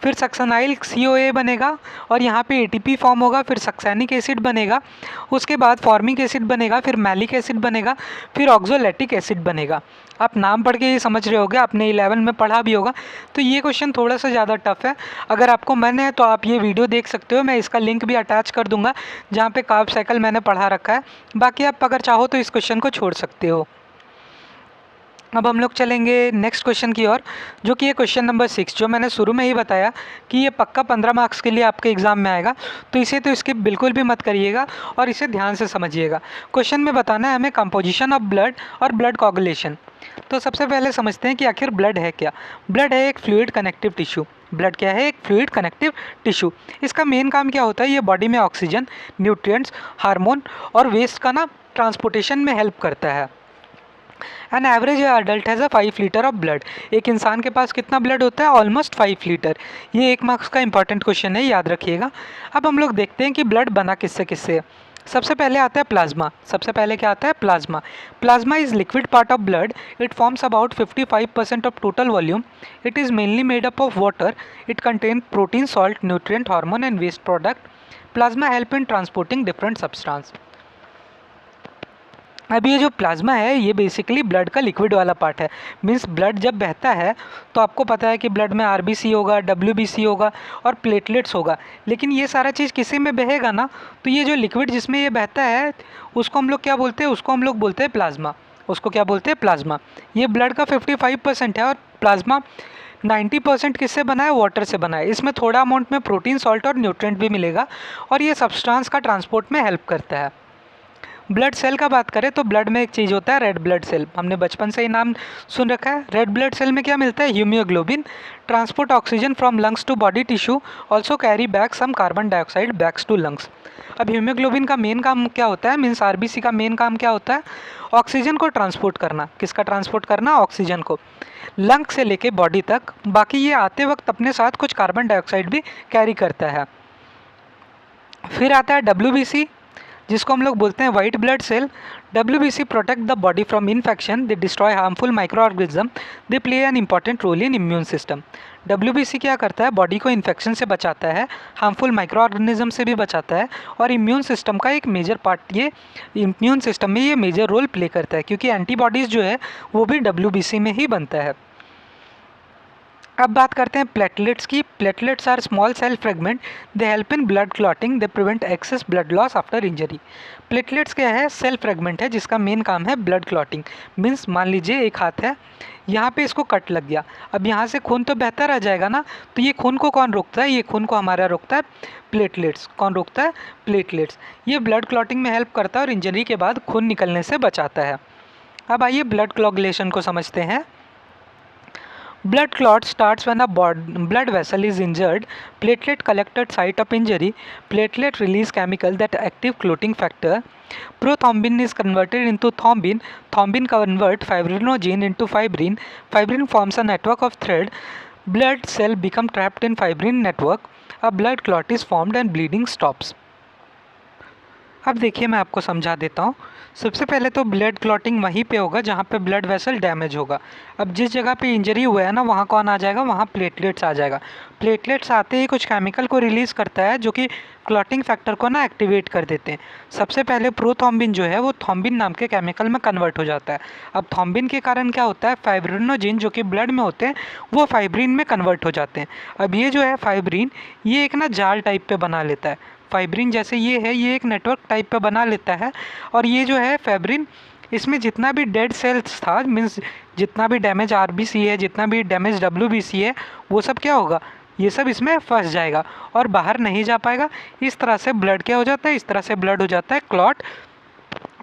फिर सक्सेनाइल COA बनेगा और यहाँ पे ATP फॉर्म होगा, फिर सक्सेनिक एसिड बनेगा, उसके बाद फॉर्मिक एसिड बनेगा, फिर मैलिक एसिड बनेगा, फिर ऑक्सोलैटिक एसिड बनेगा। आप नाम पढ़ के ये समझ रहे होगे, आपने 11 में पढ़ा भी होगा। तो ये क्वेश्चन थोड़ा सा ज़्यादा टफ है। अगर आपको मन है तो आप ये वीडियो देख सकते हो, मैं इसका लिंक भी अटैच कर दूंगा जहाँ पे कार्ब साइकिल मैंने पढ़ा रखा है। बाकी आप अगर चाहो तो इस क्वेश्चन को छोड़ सकते हो। अब हम लोग चलेंगे नेक्स्ट क्वेश्चन की ओर, जो कि ये क्वेश्चन नंबर 6, जो मैंने शुरू में ही बताया कि ये पक्का 15 मार्क्स के लिए आपके एग्जाम में आएगा। तो इसे तो स्किप बिल्कुल भी मत करिएगा और इसे ध्यान से समझिएगा। क्वेश्चन में बताना है हमें कंपोजिशन ऑफ ब्लड और ब्लड कोगुलेशन। तो सबसे पहले समझते हैं कि आखिर ब्लड है क्या। ब्लड है एक फ्लूइड कनेक्टिव टिश्यू। ब्लड क्या है? एक फ्लूइड कनेक्टिव टिश्यू। इसका मेन काम क्या होता है? ये बॉडी में ऑक्सीजन, न्यूट्रिएंट्स, हार्मोन और वेस्ट का ना ट्रांसपोर्टेशन में हेल्प करता है। An average adult has 5 litre of blood. एक इंसान के पास कितना ब्लड होता है? Almost 5 litre. ये 1 मार्क्स का इंपॉर्टेंट क्वेश्चन है, याद रखिएगा। अब हम लोग देखते हैं कि ब्लड बना किससे किससे है। सबसे पहले आता है प्लाज्मा। सबसे पहले क्या आता है? Plasma. Plasma is liquid part of blood. It forms about 55% of total volume. It is mainly made up of water. It contain protein, salt, nutrient, hormone and waste product. Plasma help in transporting different substance. अब ये जो प्लाज्मा है ये बेसिकली ब्लड का लिक्विड वाला पार्ट है। मीन्स ब्लड जब बहता है तो आपको पता है कि ब्लड में RBC होगा, WBC होगा और प्लेटलेट्स होगा। लेकिन ये सारा चीज़ किसी में बहेगा ना, तो ये जो लिक्विड जिसमें ये बहता है उसको हम लोग क्या बोलते हैं? उसको हम लोग बोलते हैं प्लाज्मा। उसको क्या बोलते हैं? प्लाज्मा। ये ब्लड का 55% है और प्लाज्मा 90% किससे बना है? वाटर से बना है। इसमें थोड़ा अमाउंट में प्रोटीन, सॉल्ट और न्यूट्रिएंट भी मिलेगा और ये सब्सटेंस का ट्रांसपोर्ट में हेल्प करता है। ब्लड सेल का बात करें तो ब्लड में एक चीज़ होता है रेड ब्लड सेल। हमने बचपन से ही नाम सुन रखा है। रेड ब्लड सेल में क्या मिलता है? Haemoglobin. Transport oxygen from lungs to body tissue, also carry back some carbon dioxide backs to lungs. अब हीमोग्लोबिन का मेन काम क्या होता है? मीन्स RBC का मेन काम क्या होता है? ऑक्सीजन को ट्रांसपोर्ट करना। किसका ट्रांसपोर्ट करना? ऑक्सीजन को, लंग से लेके बॉडी तक। बाकी ये आते वक्त अपने साथ कुछ कार्बन डाइऑक्साइड भी कैरी करता है। फिर आता है WBC, जिसको हम लोग बोलते हैं white blood cell. WBC protect the body from infection, they destroy harmful micro organism, they play an important role in immune system. WBC क्या करता है? बॉडी को इन्फेक्शन से बचाता है, हार्मफुल माइक्रो ऑर्गेनिज्म से भी बचाता है और इम्यून सिस्टम का एक मेजर पार्ट, ये इम्यून सिस्टम में ये मेजर रोल प्ले करता है, क्योंकि एंटीबॉडीज़ जो है वो भी WBC में ही बनता है। अब बात करते हैं प्लेटलेट्स की। Platelets are small cell fragment, they help in blood clotting, they prevent excess blood loss after injury. Platelets क्या है? सेल फ्रेगमेंट है जिसका मेन काम है ब्लड क्लॉटिंग। मीन्स मान लीजिए एक हाथ है, यहाँ पे इसको कट लग गया, अब यहाँ से खून तो बहता रह जाएगा ना, तो ये खून को कौन रोकता है? ये खून को हमारा रोकता है प्लेटलेट्स। कौन रोकता है? प्लेटलेट्स। ये ब्लड क्लॉटिंग में हेल्प करता है और इंजरी के बाद खून निकलने से बचाता है। अब आइए ब्लड कोगुलेशन को समझते हैं। Blood clot starts when a blood vessel is injured. Platelet collect at site of injury. Platelet release chemical that active clotting factor. Prothrombin is converted into thrombin. Thrombin convert fibrinogen into fibrin. Fibrin forms a network of thread. Blood cell become trapped in fibrin network. A blood clot is formed and bleeding stops. अब देखिए मैं आपको समझा देता हूँ। सबसे पहले तो ब्लड क्लॉटिंग वहीं पे होगा जहाँ पे ब्लड वेसल डैमेज होगा। अब जिस जगह पे इंजरी हुआ है ना, वहाँ कौन आ जाएगा? वहाँ प्लेटलेट्स आ जाएगा। प्लेटलेट्स आते ही कुछ केमिकल को रिलीज़ करता है जो कि क्लॉटिंग फैक्टर को ना एक्टिवेट कर देते हैं। सबसे पहले प्रोथ्रोम्बिन जो है वो थ्रोम्बिन नाम के केमिकल में कन्वर्ट हो जाता है। अब थ्रोम्बिन के कारण क्या होता है? फाइब्रिनोजेन जो कि ब्लड में होते हैं वो फाइब्रिन में कन्वर्ट हो जाते हैं। अब ये जो है फाइब्रिन, ये एक ना जाल टाइप पे बना लेता है। फाइब्रिन जैसे ये है, ये एक नेटवर्क टाइप पे बना लेता है और ये जो है फाइब्रिन, इसमें जितना भी डेड सेल्स था, मीन्स जितना भी डैमेज RBC है, जितना भी डैमेज WBC है, वो सब क्या होगा? ये सब इसमें फंस जाएगा और बाहर नहीं जा पाएगा। इस तरह से ब्लड क्या हो जाता है? इस तरह से ब्लड हो जाता है क्लॉट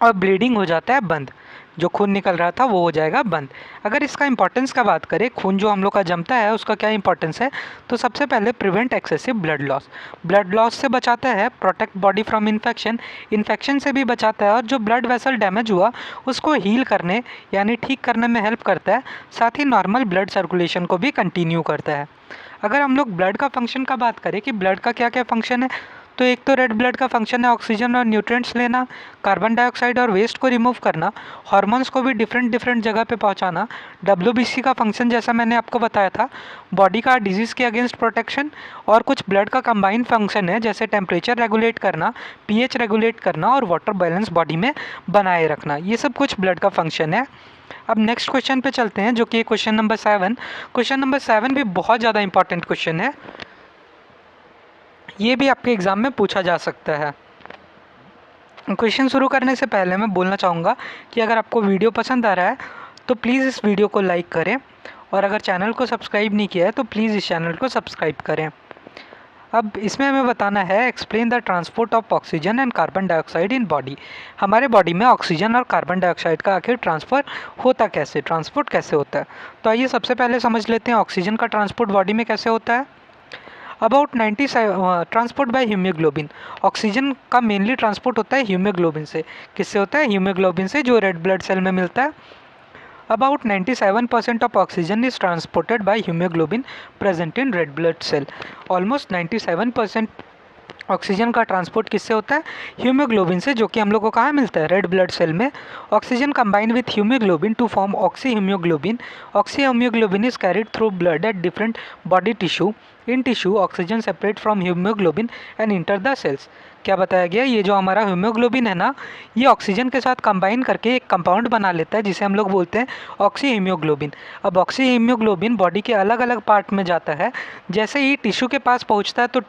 और ब्लीडिंग हो जाता है बंद। जो खून निकल रहा था वो हो जाएगा बंद। अगर इसका इंपॉर्टेंस का बात करें, खून जो हम लोग का जमता है उसका क्या इंपॉर्टेंस है? तो सबसे पहले prevent excessive blood loss. Blood loss से बचाता है, protect body from infection, infection से भी बचाता है और जो ब्लड वेसल डैमेज हुआ उसको हील करने यानी ठीक करने में हेल्प करता है। साथ ही नॉर्मल ब्लड सर्कुलेशन को भी कंटिन्यू करता है। अगर हम लोग ब्लड का फंक्शन का बात करें कि ब्लड का क्या क्या फंक्शन है, तो एक तो रेड ब्लड का फंक्शन है ऑक्सीजन और न्यूट्रिएंट्स लेना, कार्बन डाइऑक्साइड और वेस्ट को रिमूव करना, हार्मोन्स को भी डिफरेंट डिफरेंट जगह पे पहुंचाना। डब्ल्यूबीसी का फंक्शन जैसा मैंने आपको बताया था, बॉडी का डिजीज़ के अगेंस्ट प्रोटेक्शन, और कुछ ब्लड का कंबाइंड फंक्शन है जैसे टेम्परेचर रेगुलेट करना, पीएच रेगुलेट करना और वाटर बैलेंस बॉडी में बनाए रखना। ये सब कुछ ब्लड का फंक्शन है। अब नेक्स्ट क्वेश्चन पे चलते हैं जो कि क्वेश्चन नंबर 7। क्वेश्चन नंबर 7 भी बहुत ज़्यादा इंपॉर्टेंट क्वेश्चन है, ये भी आपके एग्ज़ाम में पूछा जा सकता है। क्वेश्चन शुरू करने से पहले मैं बोलना चाहूँगा कि अगर आपको वीडियो पसंद आ रहा है तो प्लीज़ इस वीडियो को लाइक करें, और अगर चैनल को सब्सक्राइब नहीं किया है तो प्लीज़ इस चैनल को सब्सक्राइब करें। अब इसमें हमें बताना है explain the transport of oxygen and carbon dioxide in body. हमारे बॉडी में ऑक्सीजन और कार्बन डाइऑक्साइड का आखिर ट्रांसफ़र होता कैसे, ट्रांसपोर्ट कैसे होता है। तो आइए सबसे पहले समझ लेते हैं ऑक्सीजन का ट्रांसपोर्ट बॉडी में कैसे होता है। About 97 transport by haemoglobin. Oxygen का मेनली ट्रांसपोर्ट होता है हीमोग्लोबिन से। किससे होता है? हीमोग्लोबिन से, जो रेड ब्लड सेल में मिलता है। About 97% of oxygen is transported by hemoglobin present in red blood cell. Almost 97% oxygen का ट्रांसपोर्ट किससे होता है? हीमोग्लोबिन से, जो कि हम लोग को कहाँ मिलता है? रेड ब्लड सेल में। Oxygen combine with haemoglobin to form oxy haemoglobin. Oxy haemoglobin is carried through blood at different body tissue. In tissue oxygen separate from haemoglobin and enter the cells. क्या बताया गया? ये जो हमारा हीमोग्लोबिन है ना, ये ऑक्सीजन के साथ कंबाइन करके एक कंपाउंड बना लेता है जिसे हम लोग बोलते हैं ऑक्सी हीमोग्लोबिन। अब ऑक्सी हीमोग्लोबिन बॉडी के अलग अलग पार्ट में जाता है। जैसे ही टिश्यू के पास पहुंचता है तो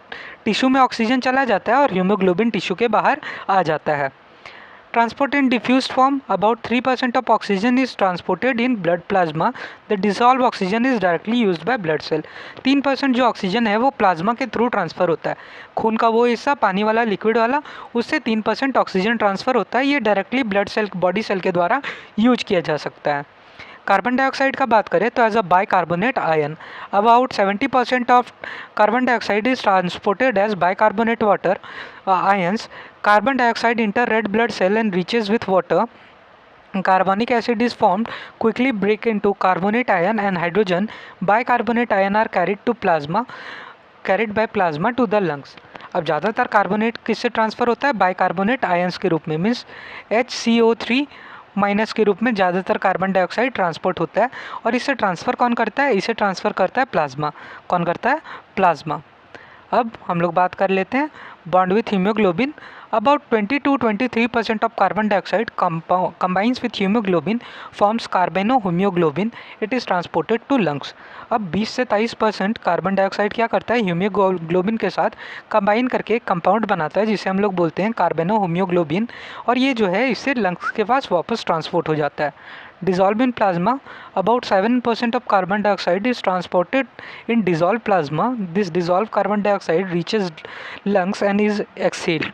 टिश्यू में ऑक्सीजन चला जाता है और हीमोग्लोबिन टिश्यू के बाहर आ जाता है। Transport in diffused form, about 3% of oxygen is transported in blood plasma. The dissolve oxygen is directly used by blood cell. 3% जो ऑक्सीजन है वो प्लाज्मा के थ्रू ट्रांसफ़र होता है। खून का वो हिस्सा, पानी वाला, लिक्विड वाला, उससे 3% ऑक्सीजन ट्रांसफ़र होता है। ये directly blood cell, body cell के द्वारा यूज किया जा सकता है। कार्बन डाइऑक्साइड का बात करें तो as a bicarbonate ion, about 70% of carbon dioxide is transported as bicarbonate water ions. Carbon dioxide enter red blood cell and reaches with water. Carbonic acid is formed, quickly break into carbonate ion and hydrogen. Bicarbonate ion are carried by plasma to the lungs. अब ज़्यादातर कार्बोनेट किससे ट्रांसफ़र होता है? बाइकार्बोनेट आयंस के रूप में, मीन्स HCO3 माइनस के रूप में ज़्यादातर कार्बन डाइऑक्साइड ट्रांसपोर्ट होता है। और इसे ट्रांसफ़र कौन करता है? इसे ट्रांसफ़र करता है प्लाज्मा। कौन करता है? प्लाज्मा। अब हम लोग बात कर लेते हैं bond with haemoglobin. About 20 to 23% of carbon dioxide combines with hemoglobin forms carbaminohaemoglobin. It is transported to lungs. अब 20 से 23% कार्बन डाइऑक्साइड क्या करता है? हीमोग्लोबिन के साथ कंबाइन करके एक कंपाउंड बनाता है जिसे हम लोग बोलते हैं कार्बेनोहीमोग्लोबिन, और ये जो है इससे लंग्स के पास वापस ट्रांसपोर्ट हो जाता है. Dissolved in plasma, about 7% of carbon dioxide is transported in dissolved plasma. This dissolved carbon dioxide reaches lungs and is exhaled.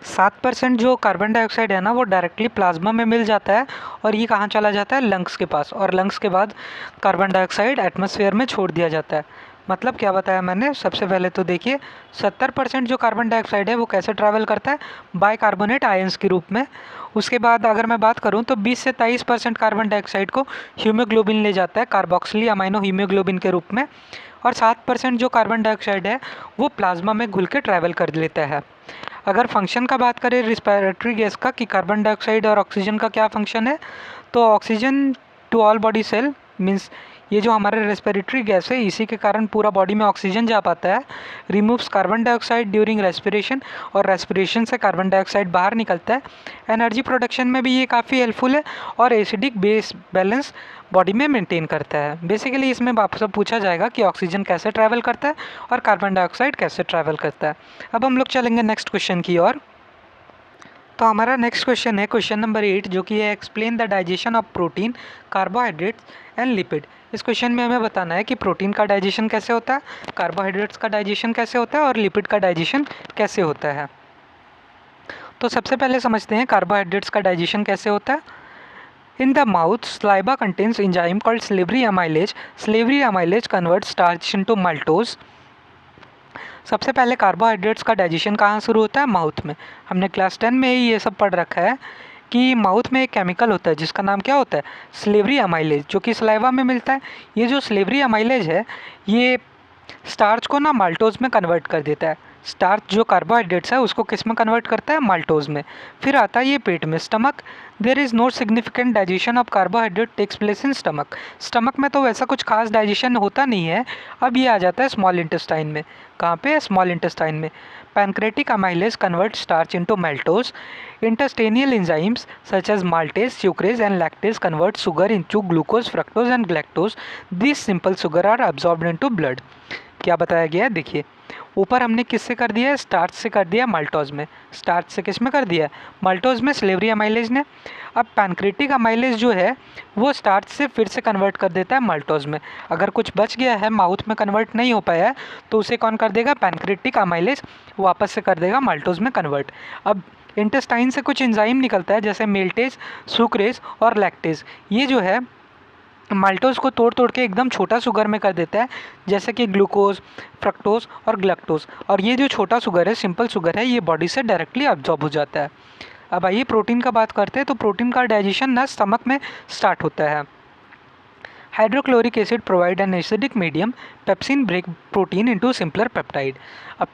7% जो कार्बन डाइऑक्साइड है ना, वो डायरेक्टली प्लाज्मा में मिल जाता है और ये कहाँ चला जाता है? लंग्स के पास, और लंग्स के बाद कार्बन डाइऑक्साइड एटमॉस्फेयर में छोड़ दिया जाता है. मतलब क्या बताया मैंने? सबसे पहले तो देखिए 70% जो कार्बन डाइऑक्साइड है वो कैसे ट्रैवल करता है? बाइकार्बोनेट आयंस के रूप में. उसके बाद अगर मैं बात करूं तो 20 से 23% कार्बन डाइऑक्साइड को हीमोग्लोबिन ले जाता है कार्बोक्सिली अमाइनो हीमोग्लोबिन के रूप में, और 7% जो कार्बन डाइऑक्साइड है वो प्लाज्मा में घुल के ट्रैवल कर लेता है. अगर फंक्शन का बात करें रिस्पिरेटरी गैस का, कि कार्बन डाइऑक्साइड और ऑक्सीजन का क्या फंक्शन है, तो oxygen to all body cell, means ये जो हमारे रेस्पिरेटरी गैस है इसी के कारण पूरा बॉडी में ऑक्सीजन जा पाता है. Removes carbon dioxide during respiration, और रेस्पिरेशन से कार्बन डाइऑक्साइड बाहर निकलता है. एनर्जी प्रोडक्शन में भी ये काफ़ी हेल्पफुल है, और एसिडिक बेस बैलेंस बॉडी में मेंटेन करता है. बेसिकली इसमें आपसे पूछा जाएगा कि ऑक्सीजन कैसे ट्रैवल करता है और कार्बन डाइऑक्साइड कैसे ट्रैवल करता है. अब हम लोग चलेंगे नेक्स्ट क्वेश्चन की ओर. तो हमारा नेक्स्ट क्वेश्चन है क्वेश्चन नंबर 8, जो कि है explain the digestion of protein, carbohydrates and lipid. इस क्वेश्चन में हमें बताना है कि प्रोटीन का डाइजेशन कैसे होता है, कार्बोहाइड्रेट्स का डाइजेशन कैसे होता है और लिपिड का डाइजेशन कैसे होता है. तो सबसे पहले समझते हैं कार्बोहाइड्रेट्स का डाइजेशन कैसे होता है. In the mouth, saliva contains enzyme called salivary amylase. Salivary amylase converts starch into maltose. सबसे पहले कार्बोहाइड्रेट्स का डाइजेशन कहाँ शुरू होता है? माउथ में. हमने क्लास 10 में ही ये सब पढ़ रखा है कि माउथ में एक केमिकल होता है जिसका नाम क्या होता है? स्लेवरी अमाइलेज, जो कि सलाइवा में मिलता है. ये जो स्लेवरी अमाइलेज है ये स्टार्च को ना माल्टोज में कन्वर्ट कर देता है. स्टार्च जो कार्बोहाइड्रेट्स है उसको किस में कन्वर्ट करता है, माल्टोज में। फिर आता है ये पेट में, stomach. There is no significant digestion of carbohydrate takes place in stomach. Stomach में तो वैसा कुछ खास डाइजेशन होता नहीं है। अब ये आ जाता है स्मॉल इंटेस्टाइन में। कहाँ पे है, स्मॉल इंटेस्टाइन में। Pancreatic amylase convert starch into maltose. Intestinal enzymes such as maltase, sucrase and lactase convert sugar into glucose, fructose and galactose. This simple sugar are absorbed into blood. क्या बताया गया है, देखिए ऊपर हमने किससे कर दिया है, स्टार्च से कर दिया माल्टोज में। स्टार्च से किस में कर दिया है, माल्टोज में, सिलेवरी अमाइलेज ने। अब पैनक्रेटिक अमाइलेज जो है वो स्टार्च से फिर से कन्वर्ट कर देता है माल्टोज में। अगर कुछ बच गया है, माउथ में कन्वर्ट नहीं हो पाया है, तो उसे कौन कर देगा, पैनक्रेटिक अमाइलेज वापस से कर देगा माल्टोज में कन्वर्ट। अब इंटेस्टाइन से कुछ एंजाइम निकलता है जैसे मेल्टेज, सुक्रेज और लैक्टेज। ये जो है माल्टोज को तोड़ तोड़ के एकदम छोटा शुगर में कर देता है, जैसे कि ग्लूकोज, फ्रक्टोज और गैक्टोज। और ये जो छोटा शुगर है, सिंपल शुगर है, ये बॉडी से डायरेक्टली अब्जॉर्ब हो जाता है। अब आइए प्रोटीन का बात करते हैं। तो प्रोटीन का डाइजेशन ना स्टमक में स्टार्ट होता है। Hydrochloric acid provide an acidic medium, pepsin break protein into simpler peptide. अब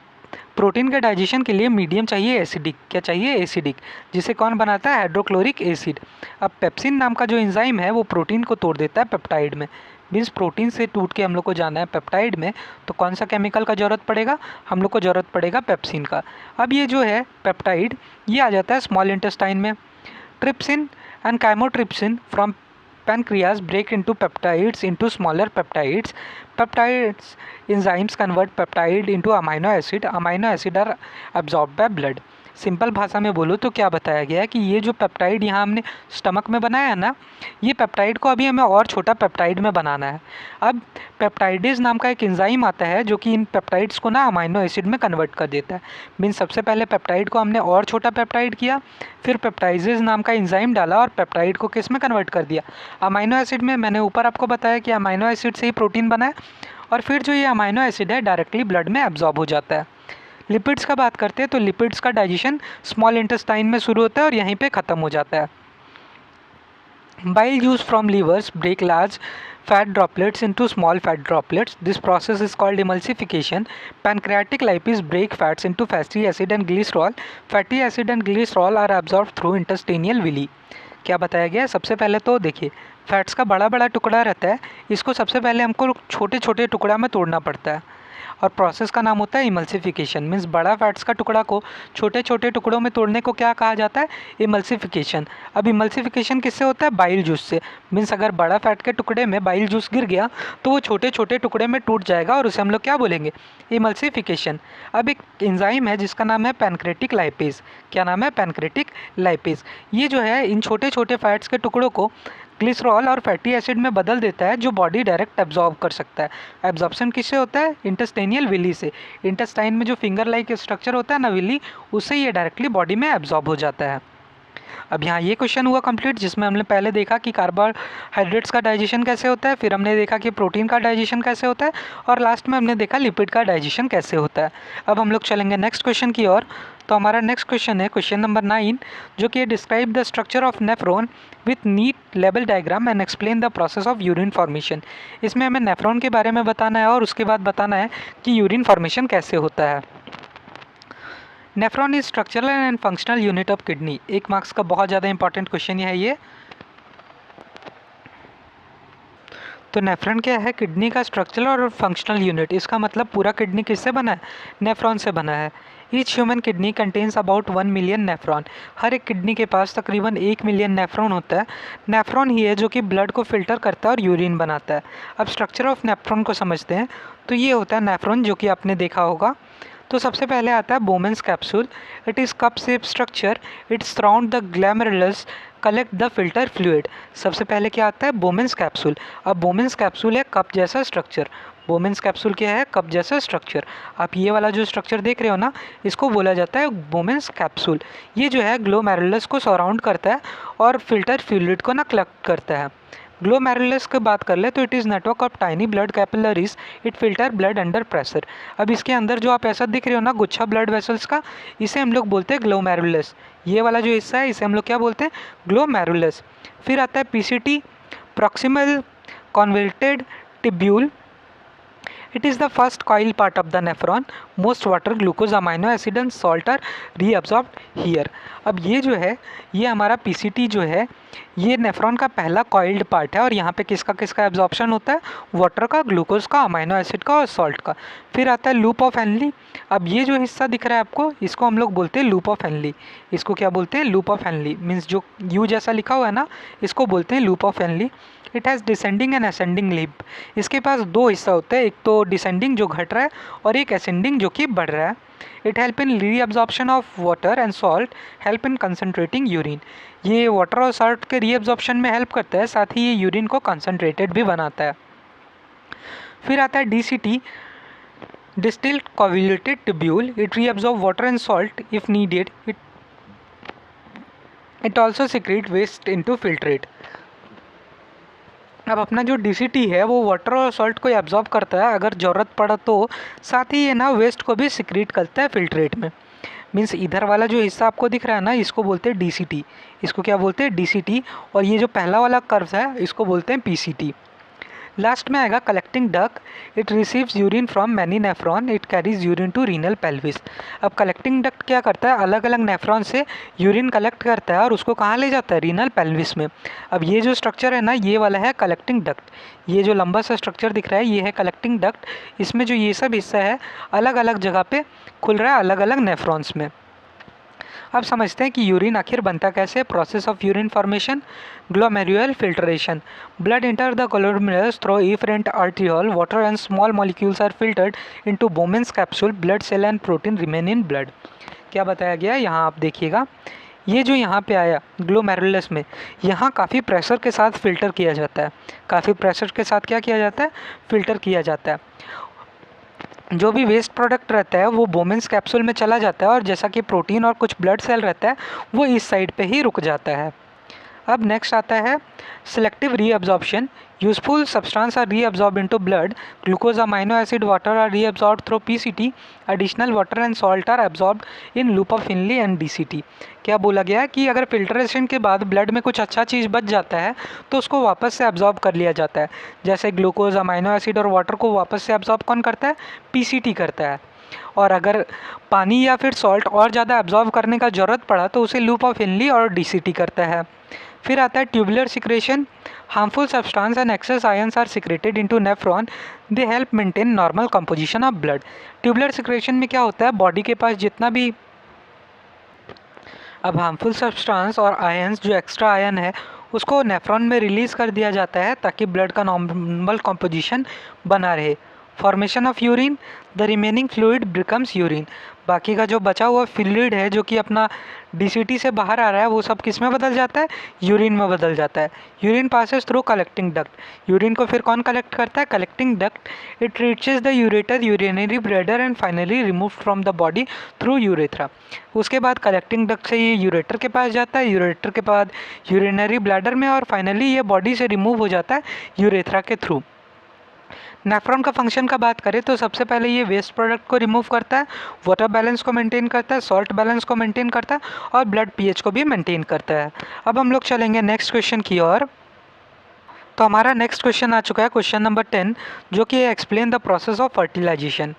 प्रोटीन के डाइजेशन के लिए मीडियम चाहिए एसिडिक। क्या चाहिए, एसिडिक, जिसे कौन बनाता है, हाइड्रोक्लोरिक एसिड। अब पेप्सिन नाम का जो एंजाइम है वो प्रोटीन को तोड़ देता है पेप्टाइड में। मीन्स प्रोटीन से टूट के हम लोग को जाना है पेप्टाइड में, तो कौन सा केमिकल का ज़रूरत पड़ेगा, हम लोग को ज़रूरत पड़ेगा पेप्सिन का। अब ये जो है पेप्टाइड, ये आ जाता है स्मॉल इंटेस्टाइन में। Trypsin and chymotrypsin from pancreas break into peptides into smaller peptides. Peptides enzymes convert peptide into amino acid. Amino acid are absorbed by blood. Simple भाषा में बोलो तो क्या बताया गया है कि ये जो पेप्टाइड यहाँ हमने स्टमक में बनाया है ना, ये पेप्टाइड को अभी हमें और छोटा पेप्टाइड में बनाना है। अब पेप्टाइडेज नाम का एक एंजाइम आता है जो कि इन पेप्टाइड्स को ना अमाइनो एसिड में कन्वर्ट कर देता है। मीन्स सबसे पहले पेप्टाइड को हमने और छोटा पेप्टाइड किया, फिर पेप्टाइजेज नाम का एंजाइम डाला और पेप्टाइड को किस में कन्वर्ट कर दिया, अमाइनो एसिड में। मैंने ऊपर आपको बताया कि अमाइनो एसिड से ही प्रोटीन बना है, और फिर जो ये अमाइनो एसिड है डायरेक्टली ब्लड में एब्जॉर्ब हो जाता है। लिपिड्स का बात करते हैं तो लिपिड्स का डाइजेशन स्मॉल इंटेस्टाइन में शुरू होता है और यहीं पे ख़त्म हो जाता है। Bile juice from livers break large fat droplets into small fat droplets. This process is called emulsification. Pancreatic lipase break fats into fatty acid and glycerol. Fatty acid and glycerol are absorbed through intestinal villi. क्या बताया गया है, सबसे पहले तो देखिए फैट्स का बड़ा बड़ा टुकड़ा रहता है, इसको सबसे पहले हमको छोटे छोटे टुकड़ा में तोड़ना पड़ता है, और प्रोसेस का नाम होता है इमल्सिफिकेशन। मीन्स बड़ा फैट्स का टुकड़ा को छोटे छोटे टुकड़ों में तोड़ने को क्या कहा जाता है, इमल्सिफिकेशन। अब इमल्सिफिकेशन किससे होता है, बाइल जूस से। मीन्स अगर बड़ा फैट के टुकड़े में बाइल जूस गिर गया तो वो छोटे छोटे टुकड़े में टूट जाएगा और उसे हम लोग क्या बोलेंगे, इमल्सिफिकेशन। अब एक एंजाइम है जिसका नाम है पैनक्रेटिक लाइपेज। क्या नाम है, पैनक्रेटिक लाइपेज। ये जो है इन छोटे छोटे फैट्स के टुकड़ों को ग्लिसरॉल और फैटी एसिड में बदल देता है, जो बॉडी डायरेक्ट एब्जॉर्ब कर सकता है। एब्जॉर्प्शन किससे होता है, इंटेस्टेनियल विली से। इंटेस्टाइन में जो फिंगर लाइक स्ट्रक्चर होता है ना, विली, उससे ये डायरेक्टली बॉडी में एब्जॉर्ब हो जाता है। अब यहाँ ये क्वेश्चन हुआ कंप्लीट, जिसमें हमने पहले देखा कि कार्बोहाइड्रेट्स का डाइजेशन कैसे होता है, फिर हमने देखा कि प्रोटीन का डाइजेशन कैसे होता है, और लास्ट में हमने देखा लिपिड का डाइजेशन कैसे होता है। अब हम लोग चलेंगे नेक्स्ट क्वेश्चन की ओर। तो हमारा नेक्स्ट क्वेश्चन है क्वेश्चन नंबर 9, जो कि describe the structure of nephron with neat level diagram and explain the process of urine formation. इसमें हमें नेफ्रॉन के बारे में बताना है और उसके बाद बताना है कि यूरिन फॉर्मेशन कैसे होता है। Nephron is structural and functional unit of kidney. 1 marks का बहुत ज़्यादा इंपॉर्टेंट क्वेश्चन है ये। तो नेफ्रॉन क्या है, किडनी का स्ट्रक्चरल और फंक्शनल यूनिट। इसका मतलब पूरा किडनी किससे बना है, नेफ्रॉन से बना है। Each human kidney contains about 1 million nephron. हर एक किडनी के पास तकरीबन 1 मिलियन नेफ्रॉन होता है। नेफ्रॉन ही है जो कि ब्लड को फिल्टर करता है और यूरिन बनाता है। अब स्ट्रक्चर ऑफ नेफ्रॉन को समझते हैं। तो ये होता है नेफ्रॉन, जो कि आपने देखा होगा। तो सबसे पहले आता है Bowman's capsule. It is cup shape structure, it surround the glomerulus collect the filter fluid. सबसे पहले क्या आता है, बोमेंस कैप्सूल। अब बोमेंस कैप्सूल है कप जैसा स्ट्रक्चर। बोमेंस कैप्सूल क्या है, कप जैसा स्ट्रक्चर। आप ये वाला जो स्ट्रक्चर देख रहे हो ना, इसको बोला जाता है बोमेंस कैप्सूल। ये जो है ग्लोमेरुलस को सराउंड करता है और फिल्टर फ्लूइड को ना कलेक्ट करता है। ग्लोमेरुलस की बात कर ले तो it is network of tiny blood capillaries, it filter blood under pressure. अब इसके अंदर जो आप ऐसा दिख रहे हो ना, गुच्छा ब्लड वेसल्स का, इसे हम लोग बोलते हैं ग्लोमेरुलस। ये वाला जो हिस्सा है इसे हम लोग क्या बोलते हैं, ग्लोमेरुलस। फिर आता है PCT, proximal convoluted tubule, It is the first coiled part of the nephron. Most water, glucose, amino acid and salt are reabsorbed here. अब ये जो है, ये हमारा PCT जो है, ये नेफ्रॉन का पहला कॉइल्ड पार्ट है और यहाँ पे किसका किसका एब्जॉर्प्शन होता है, वाटर का, ग्लूकोज का, अमाइनो एसिड का और सॉल्ट का. फिर आता है लूप ऑफ हेनली. अब ये जो हिस्सा दिख रहा है आपको, इसको हम लोग बोलते हैं लूप ऑफ हेनली. इसको क्या बोलते हैं, लूप ऑफ हेनली. मीन्स जो यू जैसा लिखा हुआ है ना, इसको बोलते हैं loop of Henley. It has descending and ascending lip. इसके पास दो हिस्सा होते हैं, एक तो डिसेंडिंग जो घट रहा है और एक असेंडिंग जो कि बढ़ रहा है. It help in reabsorption of water and salt, help in concentrating urine. ये वाटर और सॉल्ट के रीअब्जॉर्प्शन में हेल्प करता है, साथ ही ये यूरिन को कंसनट्रेटेड भी बनाता है. फिर आता है DCT, distal convoluted tubule. It reabsorb water and salt if needed. It also secrete waste into filtrate. अब अपना जो DCT है वो वाटर और सॉल्ट को एब्जॉर्ब करता है अगर ज़रूरत पड़ा तो, साथ ही ये ना वेस्ट को भी सिक्रीट करता है फिल्ट्रेट में. मीन्स इधर वाला जो हिस्सा आपको दिख रहा है ना, इसको बोलते हैं DCT. इसको क्या बोलते हैं, DCT. और ये जो पहला वाला कर्व है इसको बोलते हैं PCT. लास्ट में आएगा collecting duct. It receives urine from many nephron. It carries urine to renal pelvis. अब कलेक्टिंग डक्ट क्या करता है, अलग अलग नेफ्रॉन से यूरिन कलेक्ट करता है और उसको कहाँ ले जाता है, रीनल पेल्विस में. अब ये जो स्ट्रक्चर है ना, ये वाला है कलेक्टिंग डक्ट. ये जो लंबा सा स्ट्रक्चर दिख रहा है ये है कलेक्टिंग डक्ट. इसमें जो ये सब हिस्सा है अलग अलग जगह पे खुल रहा है, अलग अलग नेफ्रॉन्स में. अब समझते हैं कि यूरिन आखिर बनता कैसे. Process of urine formation, glomerular filtration. Blood enter the glomerulus through efferent arteriole. Water and small molecules are filtered into Bowman's capsule. Blood cell and protein remain in blood. क्या बताया गया है यहाँ आप देखिएगा, ये जो यहाँ पे आया ग्लोमेरुलस में, यहाँ काफ़ी प्रेशर के साथ फ़िल्टर किया जाता है. काफ़ी प्रेशर के साथ क्या किया जाता है, फ़िल्टर किया जाता है. जो भी वेस्ट प्रोडक्ट रहता है वो Bowman's कैप्सूल में चला जाता है और जैसा कि प्रोटीन और कुछ ब्लड सेल रहता है वो इस साइड पे ही रुक जाता है. अब नेक्स्ट आता है selective reabsorption. Useful substance are reabsorb into blood. Glucose, amino acid, water are reabsorb through PCT. Additional water and salt are absorb in loop of Henle and DCT. क्या बोला गया है कि अगर फिल्ट्रेशन के बाद ब्लड में कुछ अच्छा चीज़ बच जाता है तो उसको वापस से एब्जॉर्ब कर लिया जाता है. जैसे ग्लूकोज, अमाइनो एसिड और वाटर को वापस से एब्जॉर्ब कौन करता है, PCT करता है. और अगर पानी या फिर सॉल्ट और ज़्यादा एब्जॉर्ब करने का ज़रूरत पड़ा तो उसे लूप ऑफ हेनली और DCT करता है. फिर आता है tubular secretion. Harmful substance and excess ions are secreted into nephron. They help maintain normal composition of blood. Tubular secretion में क्या होता है, बॉडी के पास जितना भी अब हार्मफुल सब्सटेंस और आयंस, जो एक्स्ट्रा आयन है उसको नेफ्रॉन में रिलीज़ कर दिया जाता है ताकि ब्लड का नॉर्मल कंपोजिशन बना रहे. Formation of urine, the remaining fluid becomes urine. बाकी का जो बचा हुआ फ्लूइड है जो कि अपना DCT से बाहर आ रहा है वो सब किस में बदल जाता है, यूरिन में बदल जाता है. Urine passes through collecting duct. Urine को फिर कौन कलेक्ट करता है, collecting duct. It reaches the ureter, urinary bladder and finally remove from the body through urethra. उसके बाद कलेक्टिंग डक्ट से ये यूरेटर के पास जाता है, यूरेटर के बाद यूरिनरी ब्लैडर में और फाइनली ये बॉडी से रिमूव हो जाता है यूरेथ्रा के थ्रू. नेफ्रॉन का फंक्शन का बात करें तो सबसे पहले ये वेस्ट प्रोडक्ट को रिमूव करता है, वाटर बैलेंस को मेंटेन करता है, सॉल्ट बैलेंस को मेंटेन करता है और ब्लड pH को भी मेंटेन करता है. अब हम लोग चलेंगे नेक्स्ट क्वेश्चन की ओर. तो हमारा नेक्स्ट क्वेश्चन आ चुका है, क्वेश्चन नंबर 10, जो कि explain the process of fertilisation.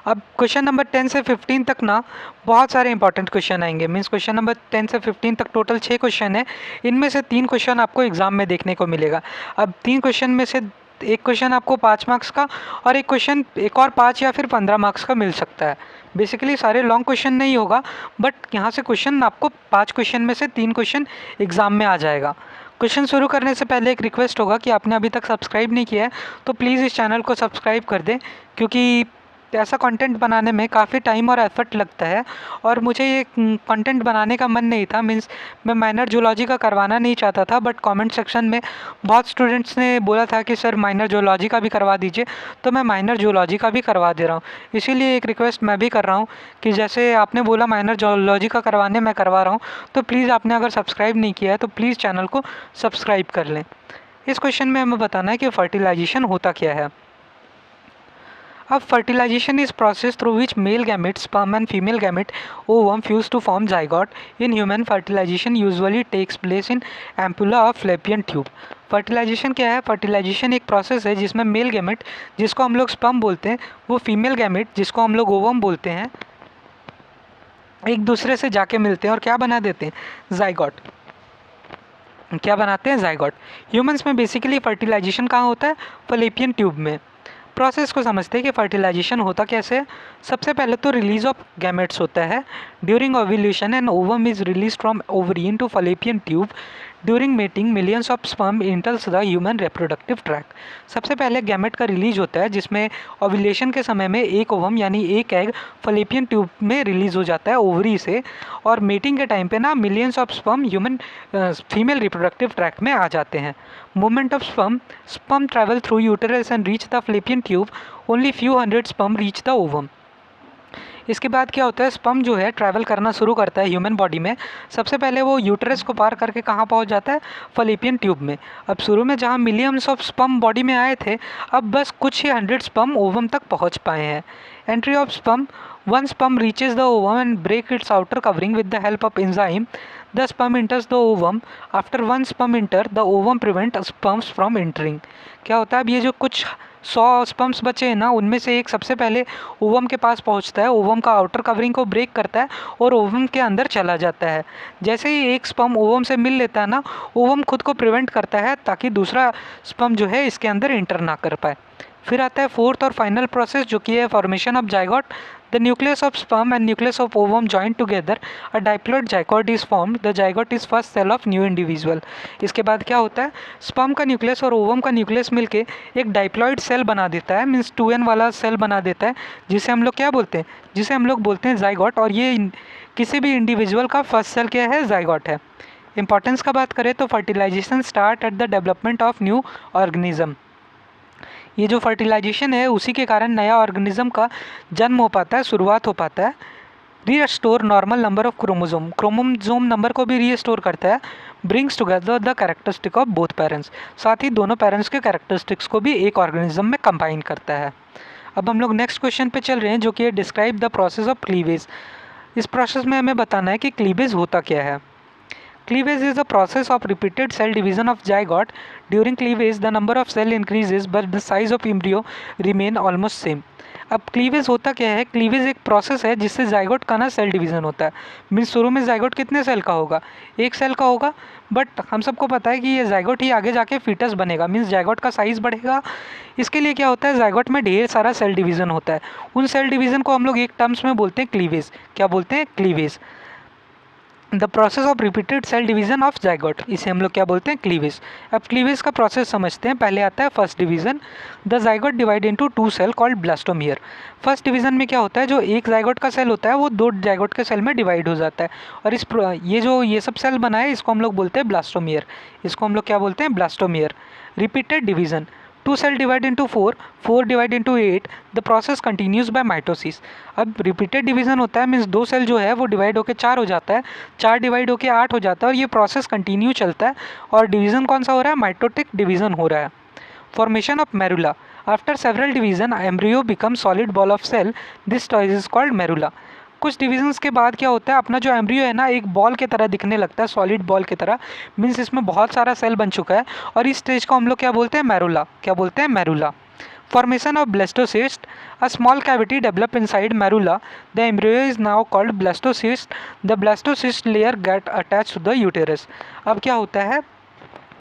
अब क्वेश्चन नंबर 10 से 15 तक ना बहुत सारे इंपॉर्टेंट क्वेश्चन आएंगे. मीन्स क्वेश्चन नंबर 10 से 15 तक टोटल 6 क्वेश्चन है. इनमें से 3 क्वेश्चन आपको एग्जाम में देखने को मिलेगा. अब 3 क्वेश्चन में से एक क्वेश्चन आपको 5 मार्क्स का और एक क्वेश्चन एक और 5 या फिर 15 मार्क्स का मिल सकता है. बेसिकली सारे लॉन्ग क्वेश्चन नहीं होगा, बट यहाँ से क्वेश्चन आपको 5 क्वेश्चन में से 3 क्वेश्चन एग्ज़ाम में आ जाएगा. क्वेश्चन शुरू करने से पहले एक रिक्वेस्ट होगा कि आपने अभी तक सब्सक्राइब नहीं किया है तो प्लीज़ इस चैनल को सब्सक्राइब कर दें, क्योंकि ऐसा कंटेंट बनाने में काफ़ी टाइम और एफर्ट लगता है और मुझे ये कंटेंट बनाने का मन नहीं था. मीन्स मैं माइनर जूलॉजी का करवाना नहीं चाहता था, बट कमेंट सेक्शन में बहुत स्टूडेंट्स ने बोला था कि सर माइनर जूलॉजी का भी करवा दीजिए, तो मैं माइनर जूलॉजी का भी करवा दे रहा हूँ. इसीलिए एक रिक्वेस्ट मैं भी कर रहा हूँ कि जैसे आपने बोला माइनर जूलॉजी का करवाने मैं करवा रहा हूँ, तो प्लीज़ आपने अगर सब्सक्राइब नहीं किया है तो प्लीज़ चैनल को सब्सक्राइब कर लें. इस क्वेश्चन में हमें बताना है कि फर्टिलाइजेशन होता क्या है. अब fertilisation is process through which male gamete, sperm and female gamete, ovum fuse to form zygote. In human fertilisation usually takes place in ampulla और फ्लैपियन ट्यूब. फर्टिलाइजेशन क्या है? फर्टिलाइजेशन एक प्रोसेस है जिसमें मेल गैमेट, जिसको हम लोग स्पर्म बोलते हैं, वो फीमेल गैमेट, जिसको हम लोग ओवम बोलते हैं, एक दूसरे से जाके मिलते हैं और क्या बना देते हैं? जाइगोट। क्या बनाते हैं? जाइगोट। ह्यूमंस में बेसिकली फर्टिलाइजेशन कहाँ होता है? फैलोपियन ट्यूब में। प्रोसेस को समझते हैं कि फर्टिलाइजेशन होता कैसे है। सबसे पहले तो रिलीज ऑफ गैमेट्स होता है। During ovulation an ovum is release from ovary into fallopian tube. During mating millions of sperm enters the human reproductive tract. सबसे पहले गैमेट का रिलीज होता है, जिसमें ओव्यूलेशन के समय में एक ओवम यानी एक एग फैलोपियन ट्यूब में रिलीज हो जाता है ओवरी से, और मेटिंग के टाइम पे ना millions of sperm human female reproductive tract में आ जाते हैं। Movement of sperm travel through uterus and reach the fallopian tube. Only few hundred sperm reach the ovum. इसके बाद क्या होता है? स्पर्म जो है ट्रैवल करना शुरू करता है ह्यूमन बॉडी में। सबसे पहले वो यूटेरस को पार करके कहाँ पहुँच जाता है? फैलोपियन ट्यूब में। अब शुरू में जहाँ मिलियंस ऑफ स्पर्म बॉडी में आए थे, अब बस कुछ ही 100 स्पर्म ओवम तक पहुँच पाए हैं। Entry of sperm: one sperm reaches the ovum and break its outer covering with the help of enzyme. The sperm enters the ovum. After one sperm enter the ovum prevent sperms from entering. क्या होता है? अब ये जो कुछ 100 स्पर्म्स बचे हैं ना, उनमें से एक सबसे पहले ओवम के पास पहुंचता है, ओवम का आउटर कवरिंग को ब्रेक करता है और ओवम के अंदर चला जाता है। जैसे ही एक स्पर्म ओवम से मिल लेता है ना, ओवम खुद को प्रिवेंट करता है ताकि दूसरा स्पर्म जो है इसके अंदर इंटर ना कर पाए। फिर आता है फोर्थ और फाइनल प्रोसेस, जो कि है formation of zygote. The nucleus of sperm and nucleus of ovum join together, a diploid zygote is formed. The zygote is first cell of new individual. इसके बाद क्या होता है? स्पर्म का न्यूक्लियस और ओवम का न्यूक्लियस मिलके एक डाइप्लॉइड सेल बना देता है, मीन्स 2n वाला सेल बना देता है, जिसे हम लोग क्या बोलते हैं? जिसे हम लोग बोलते हैं जाइगोट। और ये किसी भी इंडिविजुअल का फर्स्ट सेल क्या है? जाइगोट है। इंपॉर्टेंस का बात करें तो fertilisation start at the development of new organism. ये जो फर्टिलाइजेशन है उसी के कारण नया ऑर्गेनिज्म का जन्म हो पाता है, शुरुआत हो पाता है। Restore normal number of chromosome, chromosome number को भी रीस्टोर करता है। Brings together the characteristic of both parents, साथ ही दोनों पेरेंट्स के कैरेक्टरिस्टिक्स को भी एक ऑर्गेनिज्म में कंबाइन करता है। अब हम लोग नेक्स्ट क्वेश्चन पे चल रहे हैं, जो कि है describe the process of cleavage. इस प्रोसेस में हमें बताना है कि क्लीवेज होता क्या है। Cleavage is the process of repeated cell division of zygote. During cleavage, the number of cell increases, but the size of embryo remain almost same. अब क्लीवेज होता क्या है? क्लीवेज एक प्रोसेस है जिससे जाइगोट का ना सेल डिवीज़न होता है। मीन्स शुरू में जाइगोट कितने सेल का होगा? एक सेल का होगा, बट हम सबको पता है कि ये जाइगोट ही आगे जाके फीटस बनेगा, मीन्स जाइगोट का साइज़ बढ़ेगा। इसके लिए क्या होता है? जाइगोट में ढेर सारा सेल डिवीज़न होता है। उन सेल डिवीज़न को हम लोग एक टर्म्स में बोलते हैं क्लीवेज। क्या बोलते हैं? Cleavage. The process of repeated cell division of zygote, इसे हम लोग क्या बोलते हैं? क्लीवेज। अब क्लीवेज का प्रोसेस समझते हैं। पहले आता है first division. The zygote divide into 2 cell called blastomere. First division में क्या होता है? जो एक जाइगोट का सेल होता है वो 2 जाइगोट के सेल में डिवाइड हो जाता है, और ये सब सेल बना है इसको हम लोग बोलते हैं ब्लास्टोमियर। इसको हम लोग क्या बोलते हैं? Blastomere. Repeated division, 2 cell divide into 4, 4 divide into 8, the process continues by mitosis. अब रिपीटेड डिवीजन होता है, मीन्स 2 सेल जो है वो डिवाइड होकर 4 हो जाता है, 4 डिवाइड होकर 8 हो जाता है, और ये प्रोसेस कंटिन्यू चलता है। और डिवीजन कौन सा हो रहा है? माइटोटिक डिवीजन हो रहा है। Formation of morula, after several division embryo become solid ball of cell, this is called morula. कुछ डिविजन्स के बाद क्या होता है? अपना जो एम्ब्रियो है ना, एक बॉल की तरह दिखने लगता है, सॉलिड बॉल की तरह, मीन्स इसमें बहुत सारा सेल बन चुका है, और इस स्टेज को हम लोग क्या बोलते हैं? मेरुला। क्या बोलते हैं? Morula. Formation of blastocyst, a small cavity develop inside morula, the embryo is now called blastocyst, the blastocyst layer get attach to the uterus. अब क्या होता है?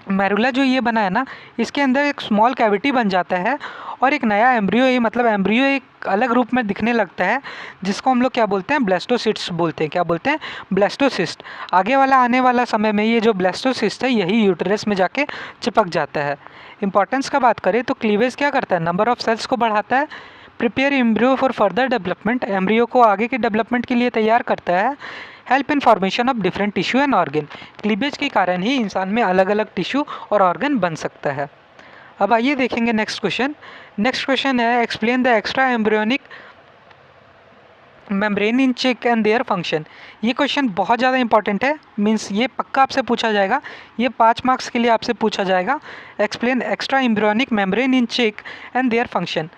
मेरुला जो ये बना है ना, इसके अंदर एक स्मॉल कैविटी बन जाता है, और एक नया एम्ब्रियो, ये मतलब एम्ब्रियो एक अलग रूप में दिखने लगता है, जिसको हम लोग क्या बोलते हैं? ब्लास्टोसिस्ट बोलते हैं। क्या बोलते हैं? ब्लास्टोसिस्ट। आगे वाला आने वाला समय में ये जो ब्लास्टोसिस्ट है यही यूटेरस में जाके चिपक जाता है। इंपॉर्टेंस का बात करें तो क्लीवेज क्या करता है? नंबर ऑफ सेल्स को बढ़ाता है। Prepare embryo for further development, embryo को आगे के डेवलपमेंट के लिए तैयार करता है। Help in formation of different tissue and organ, cleavage के कारण ही इंसान में अलग अलग टिश्यू और ऑर्गन बन सकता है। अब आइए देखेंगे नेक्स्ट क्वेश्चन। नेक्स्ट क्वेश्चन है explain the extra embryonic membrane in चिक एंड देयर फंक्शन। ये क्वेश्चन बहुत ज़्यादा इंपॉर्टेंट है, मीन्स ये पक्का आपसे पूछा जाएगा, ये 5 मार्क्स के लिए आपसे पूछा जाएगा। Explain extra embryonic membrane in चिक एंड देयर फंक्शन।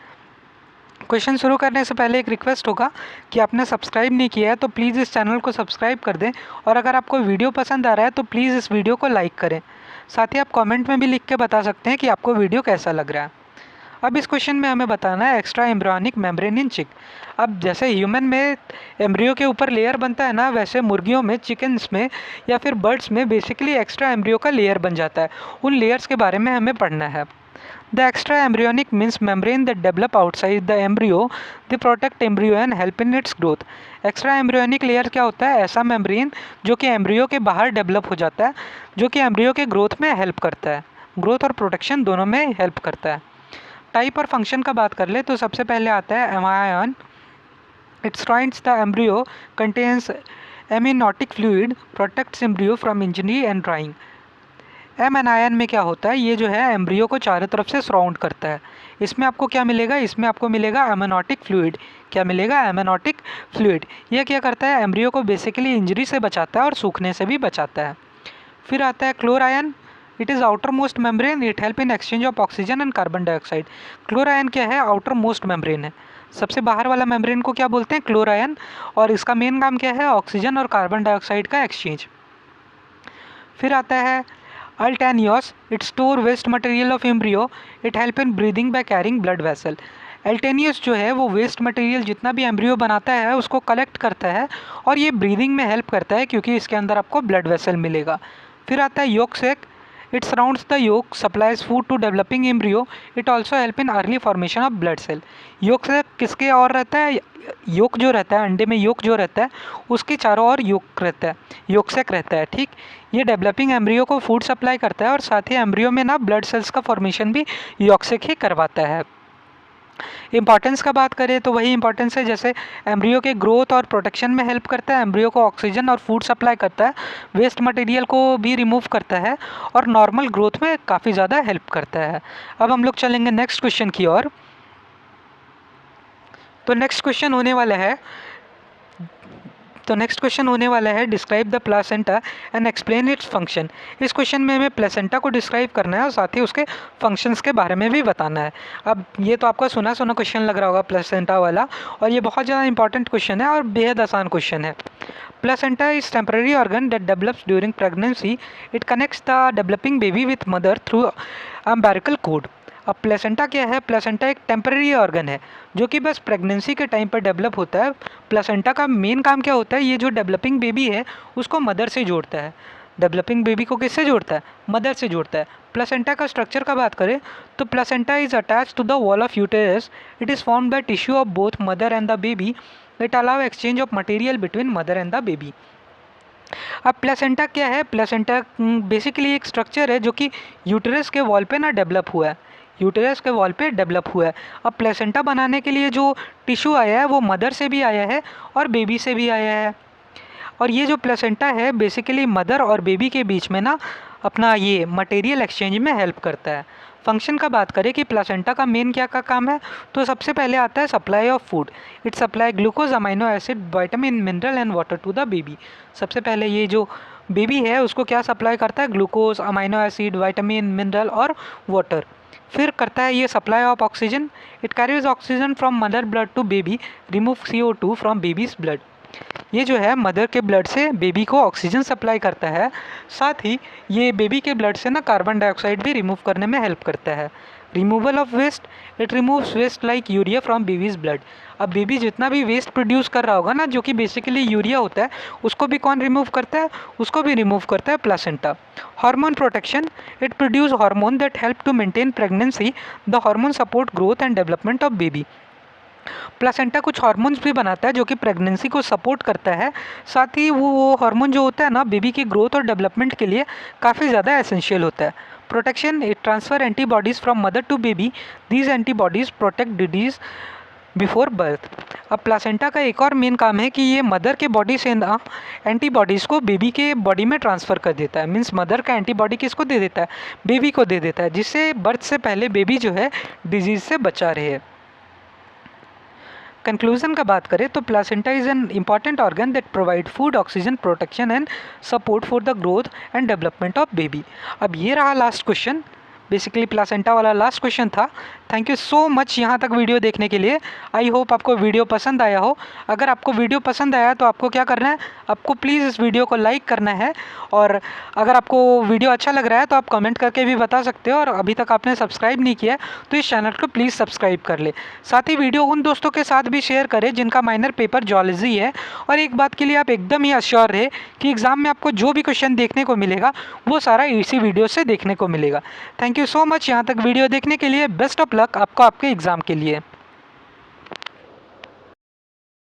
क्वेश्चन शुरू करने से पहले एक रिक्वेस्ट होगा कि आपने सब्सक्राइब नहीं किया है तो प्लीज़ इस चैनल को सब्सक्राइब कर दें, और अगर आपको वीडियो पसंद आ रहा है तो प्लीज़ इस वीडियो को लाइक करें। साथ ही आप कमेंट में भी लिख के बता सकते हैं कि आपको वीडियो कैसा लग रहा है। अब इस क्वेश्चन में हमें बताना है एक्स्ट्रा एम्ब्रियोनिक मेम्ब्रेन इन चिक। अब जैसे ह्यूमन में एम्ब्रियो के ऊपर लेयर बनता है ना, वैसे मुर्गियों में, चिकन्स में या फिर बर्ड्स में बेसिकली एक्स्ट्रा एम्ब्रियो का लेयर बन जाता है। उन लेयर्स के बारे में हमें पढ़ना है। The extra embryonic means membrane that develop outside the embryo. They protect embryo and help in its growth. Extra embryonic layer क्या होता है? ऐसा मेम्ब्रेन जो कि एम्ब्रियो के बाहर डेवलप हो जाता है, जो कि एम्ब्रियो के ग्रोथ में हेल्प करता है, ग्रोथ और प्रोटेक्शन दोनों में हेल्प करता है। टाइप और फंक्शन का बात कर ले तो सबसे पहले आता है amnion. It surrounds the embryo, contains amniotic fluid, protects embryo from injury and drying. Amnion में क्या होता है? ये जो है एम्ब्रियो को चारों तरफ से सराउंड करता है। इसमें आपको क्या मिलेगा? इसमें आपको मिलेगा एमेनोटिक फ्लूइड। क्या मिलेगा? एमेनोटिक फ्लूइड। यह क्या करता है? एम्ब्रियो को बेसिकली इंजरी से बचाता है और सूखने से भी बचाता है। फिर आता है chorion. It is outermost membrane. It help in exchange of oxygen and carbon dioxide. Chorion क्या है? आउटर मोस्ट मेम्ब्रेन है। सबसे बाहर वाला मेम्ब्रेन को क्या बोलते हैं? क्लोरायन। और इसका मेन काम क्या है? ऑक्सीजन और कार्बन डाइऑक्साइड का एक्सचेंज। फिर आता है allantois. It store waste material of embryo. It help in breathing by carrying blood vessel. Allantois जो है वो वेस्ट मटेरियल जितना भी एम्ब्रियो बनाता है उसको कलेक्ट करता है और ये ब्रीदिंग में हेल्प करता है क्योंकि इसके अंदर आपको ब्लड वेसल मिलेगा। फिर आता है yolk sac. It surrounds the yolk, supplies food to developing embryo. It also help in early formation of blood cell. Yolk sac किसके और रहता है? योक जो रहता है, अंडे में योक जो रहता है उसके चारों ओर योक रहता है, योक सेक रहता है। ठीक, ये डेवलपिंग एम्ब्रियो को फूड सप्लाई करता है और साथ ही एम्ब्रियो में ना ब्लड सेल्स का फॉर्मेशन भी योक सेक ही करवाता है। इंपॉर्टेंस का बात करें तो वही इंपॉर्टेंस है जैसे एम्ब्रियो के ग्रोथ और प्रोटेक्शन में हेल्प करता है, एम्ब्रियो को ऑक्सीजन और फूड सप्लाई करता है, वेस्ट मटेरियल को भी रिमूव करता है और नॉर्मल ग्रोथ में काफ़ी ज़्यादा हेल्प करता है। अब हम लोग चलेंगे नेक्स्ट क्वेश्चन की ओर। तो नेक्स्ट क्वेश्चन होने वाला है describe the placenta and explain its function. इस क्वेश्चन में हमें प्लेसेंटा को डिस्क्राइब करना है और साथ ही उसके फंक्शंस के बारे में भी बताना है। अब ये तो आपका सुना क्वेश्चन लग रहा होगा प्लेसेंटा वाला, और ये बहुत ज़्यादा इंपॉर्टेंट क्वेश्चन है और बेहद आसान क्वेश्चन है। Placenta is temporary organ that develops during pregnancy. It connects the developing baby with mother through umbilical cord. अब प्लेसेंटा क्या है? प्लेसेंटा एक टेम्पररी ऑर्गन है जो कि बस प्रेगनेंसी के टाइम पर डेवलप होता है। प्लेसेंटा का मेन काम क्या होता है? ये जो डेवलपिंग बेबी है उसको मदर से जोड़ता है। डेवलपिंग बेबी को किससे जोड़ता है? मदर से जोड़ता है। प्लेसेंटा का स्ट्रक्चर का बात करें तो placenta is attach to the wall of uterus. It is formed by tissue of both mother and the baby. It allow exchange of material between mother and the baby. अब प्लेसेंटा क्या है? प्लेसेंटा बेसिकली एक स्ट्रक्चर है जो कि यूटेरस के वॉल पे ना डेवलप हुआ है, यूटेरस के वॉल पे डेवलप हुआ है। अब प्लेसेंटा बनाने के लिए जो टिश्यू आया है वो मदर से भी आया है और बेबी से भी आया है। और ये जो प्लेसेंटा है बेसिकली मदर और बेबी के बीच में ना अपना ये मटेरियल एक्सचेंज में हेल्प करता है। फंक्शन का बात करें कि प्लेसेंटा का मेन क्या का काम है, तो सबसे पहले आता है supply of food. It supply glucose, amino acid, vitamin, mineral and water to the baby. सबसे पहले ये जो बेबी है उसको क्या सप्लाई करता है? Glucose, amino acid, vitamin, mineral और वाटर। फिर करता है ये supply of oxygen. It carries oxygen from mother blood to baby, remove CO2 from baby's blood. ये जो है मदर के ब्लड से बेबी को ऑक्सीजन सप्लाई करता है, साथ ही ये बेबी के ब्लड से ना कार्बन डाइऑक्साइड भी रिमूव करने में हेल्प करता है। Removal of waste. It removes waste like urea from baby's blood. अब बेबी जितना भी वेस्ट प्रोड्यूस कर रहा होगा ना, जो कि बेसिकली यूरिया होता है, उसको भी कौन रिमूव करता है? उसको भी रिमूव करता है placenta. Hormone protection. It produce hormone that help to maintain pregnancy. The hormone support growth and development of baby. Placenta कुछ हार्मोन्स भी बनाता है जो कि प्रेगनेंसी को सपोर्ट करता है, साथ ही वो हार्मोन जो होता है ना बेबी की ग्रोथ और डेवलपमेंट के लिए काफ़ी ज़्यादा एसेंशियल होता है। Protection. It transfer antibodies from mother to baby. These antibodies protect disease before birth. अब प्लेसेंटा का एक और मेन काम है कि ये मदर के बॉडी से ना एंटीबॉडीज़ को बेबी के बॉडी में ट्रांसफ़र कर देता है। मीन्स मदर का एंटीबॉडी किसको दे देता है? बेबी को दे देता है, जिससे बर्थ से पहले बेबी जो है डिजीज़ से बचा रहे। कंक्लूजन का बात करें तो placenta is an important organ that provide food, oxygen, protection and support for the growth and development of baby. अब ये रहा लास्ट क्वेश्चन। बेसिकली प्लासेंटा वाला लास्ट क्वेश्चन था। थैंक यू सो मच यहाँ तक वीडियो देखने के लिए। आई होप आपको वीडियो पसंद आया हो। अगर आपको वीडियो पसंद आया तो आपको क्या करना है, आपको प्लीज़ इस वीडियो को लाइक करना है, और अगर आपको वीडियो अच्छा लग रहा है तो आप कमेंट करके भी बता सकते हो। और अभी तक आपने सब्सक्राइब नहीं किया तो इस चैनल को प्लीज़ सब्सक्राइब कर ले। साथ ही वीडियो उन दोस्तों के साथ भी शेयर करें जिनका माइनर पेपर जूलॉजी है। और एक बात के लिए आप एकदम ही अश्योर रहे कि एग्ज़ाम में आपको जो भी क्वेश्चन देखने को मिलेगा वो सारा इसी वीडियो से देखने को मिलेगा। थैंक यू सो मच यहाँ तक वीडियो देखने के लिए। बेस्ट ऑफ लक आपको आपके एग्ज़ाम के लिए।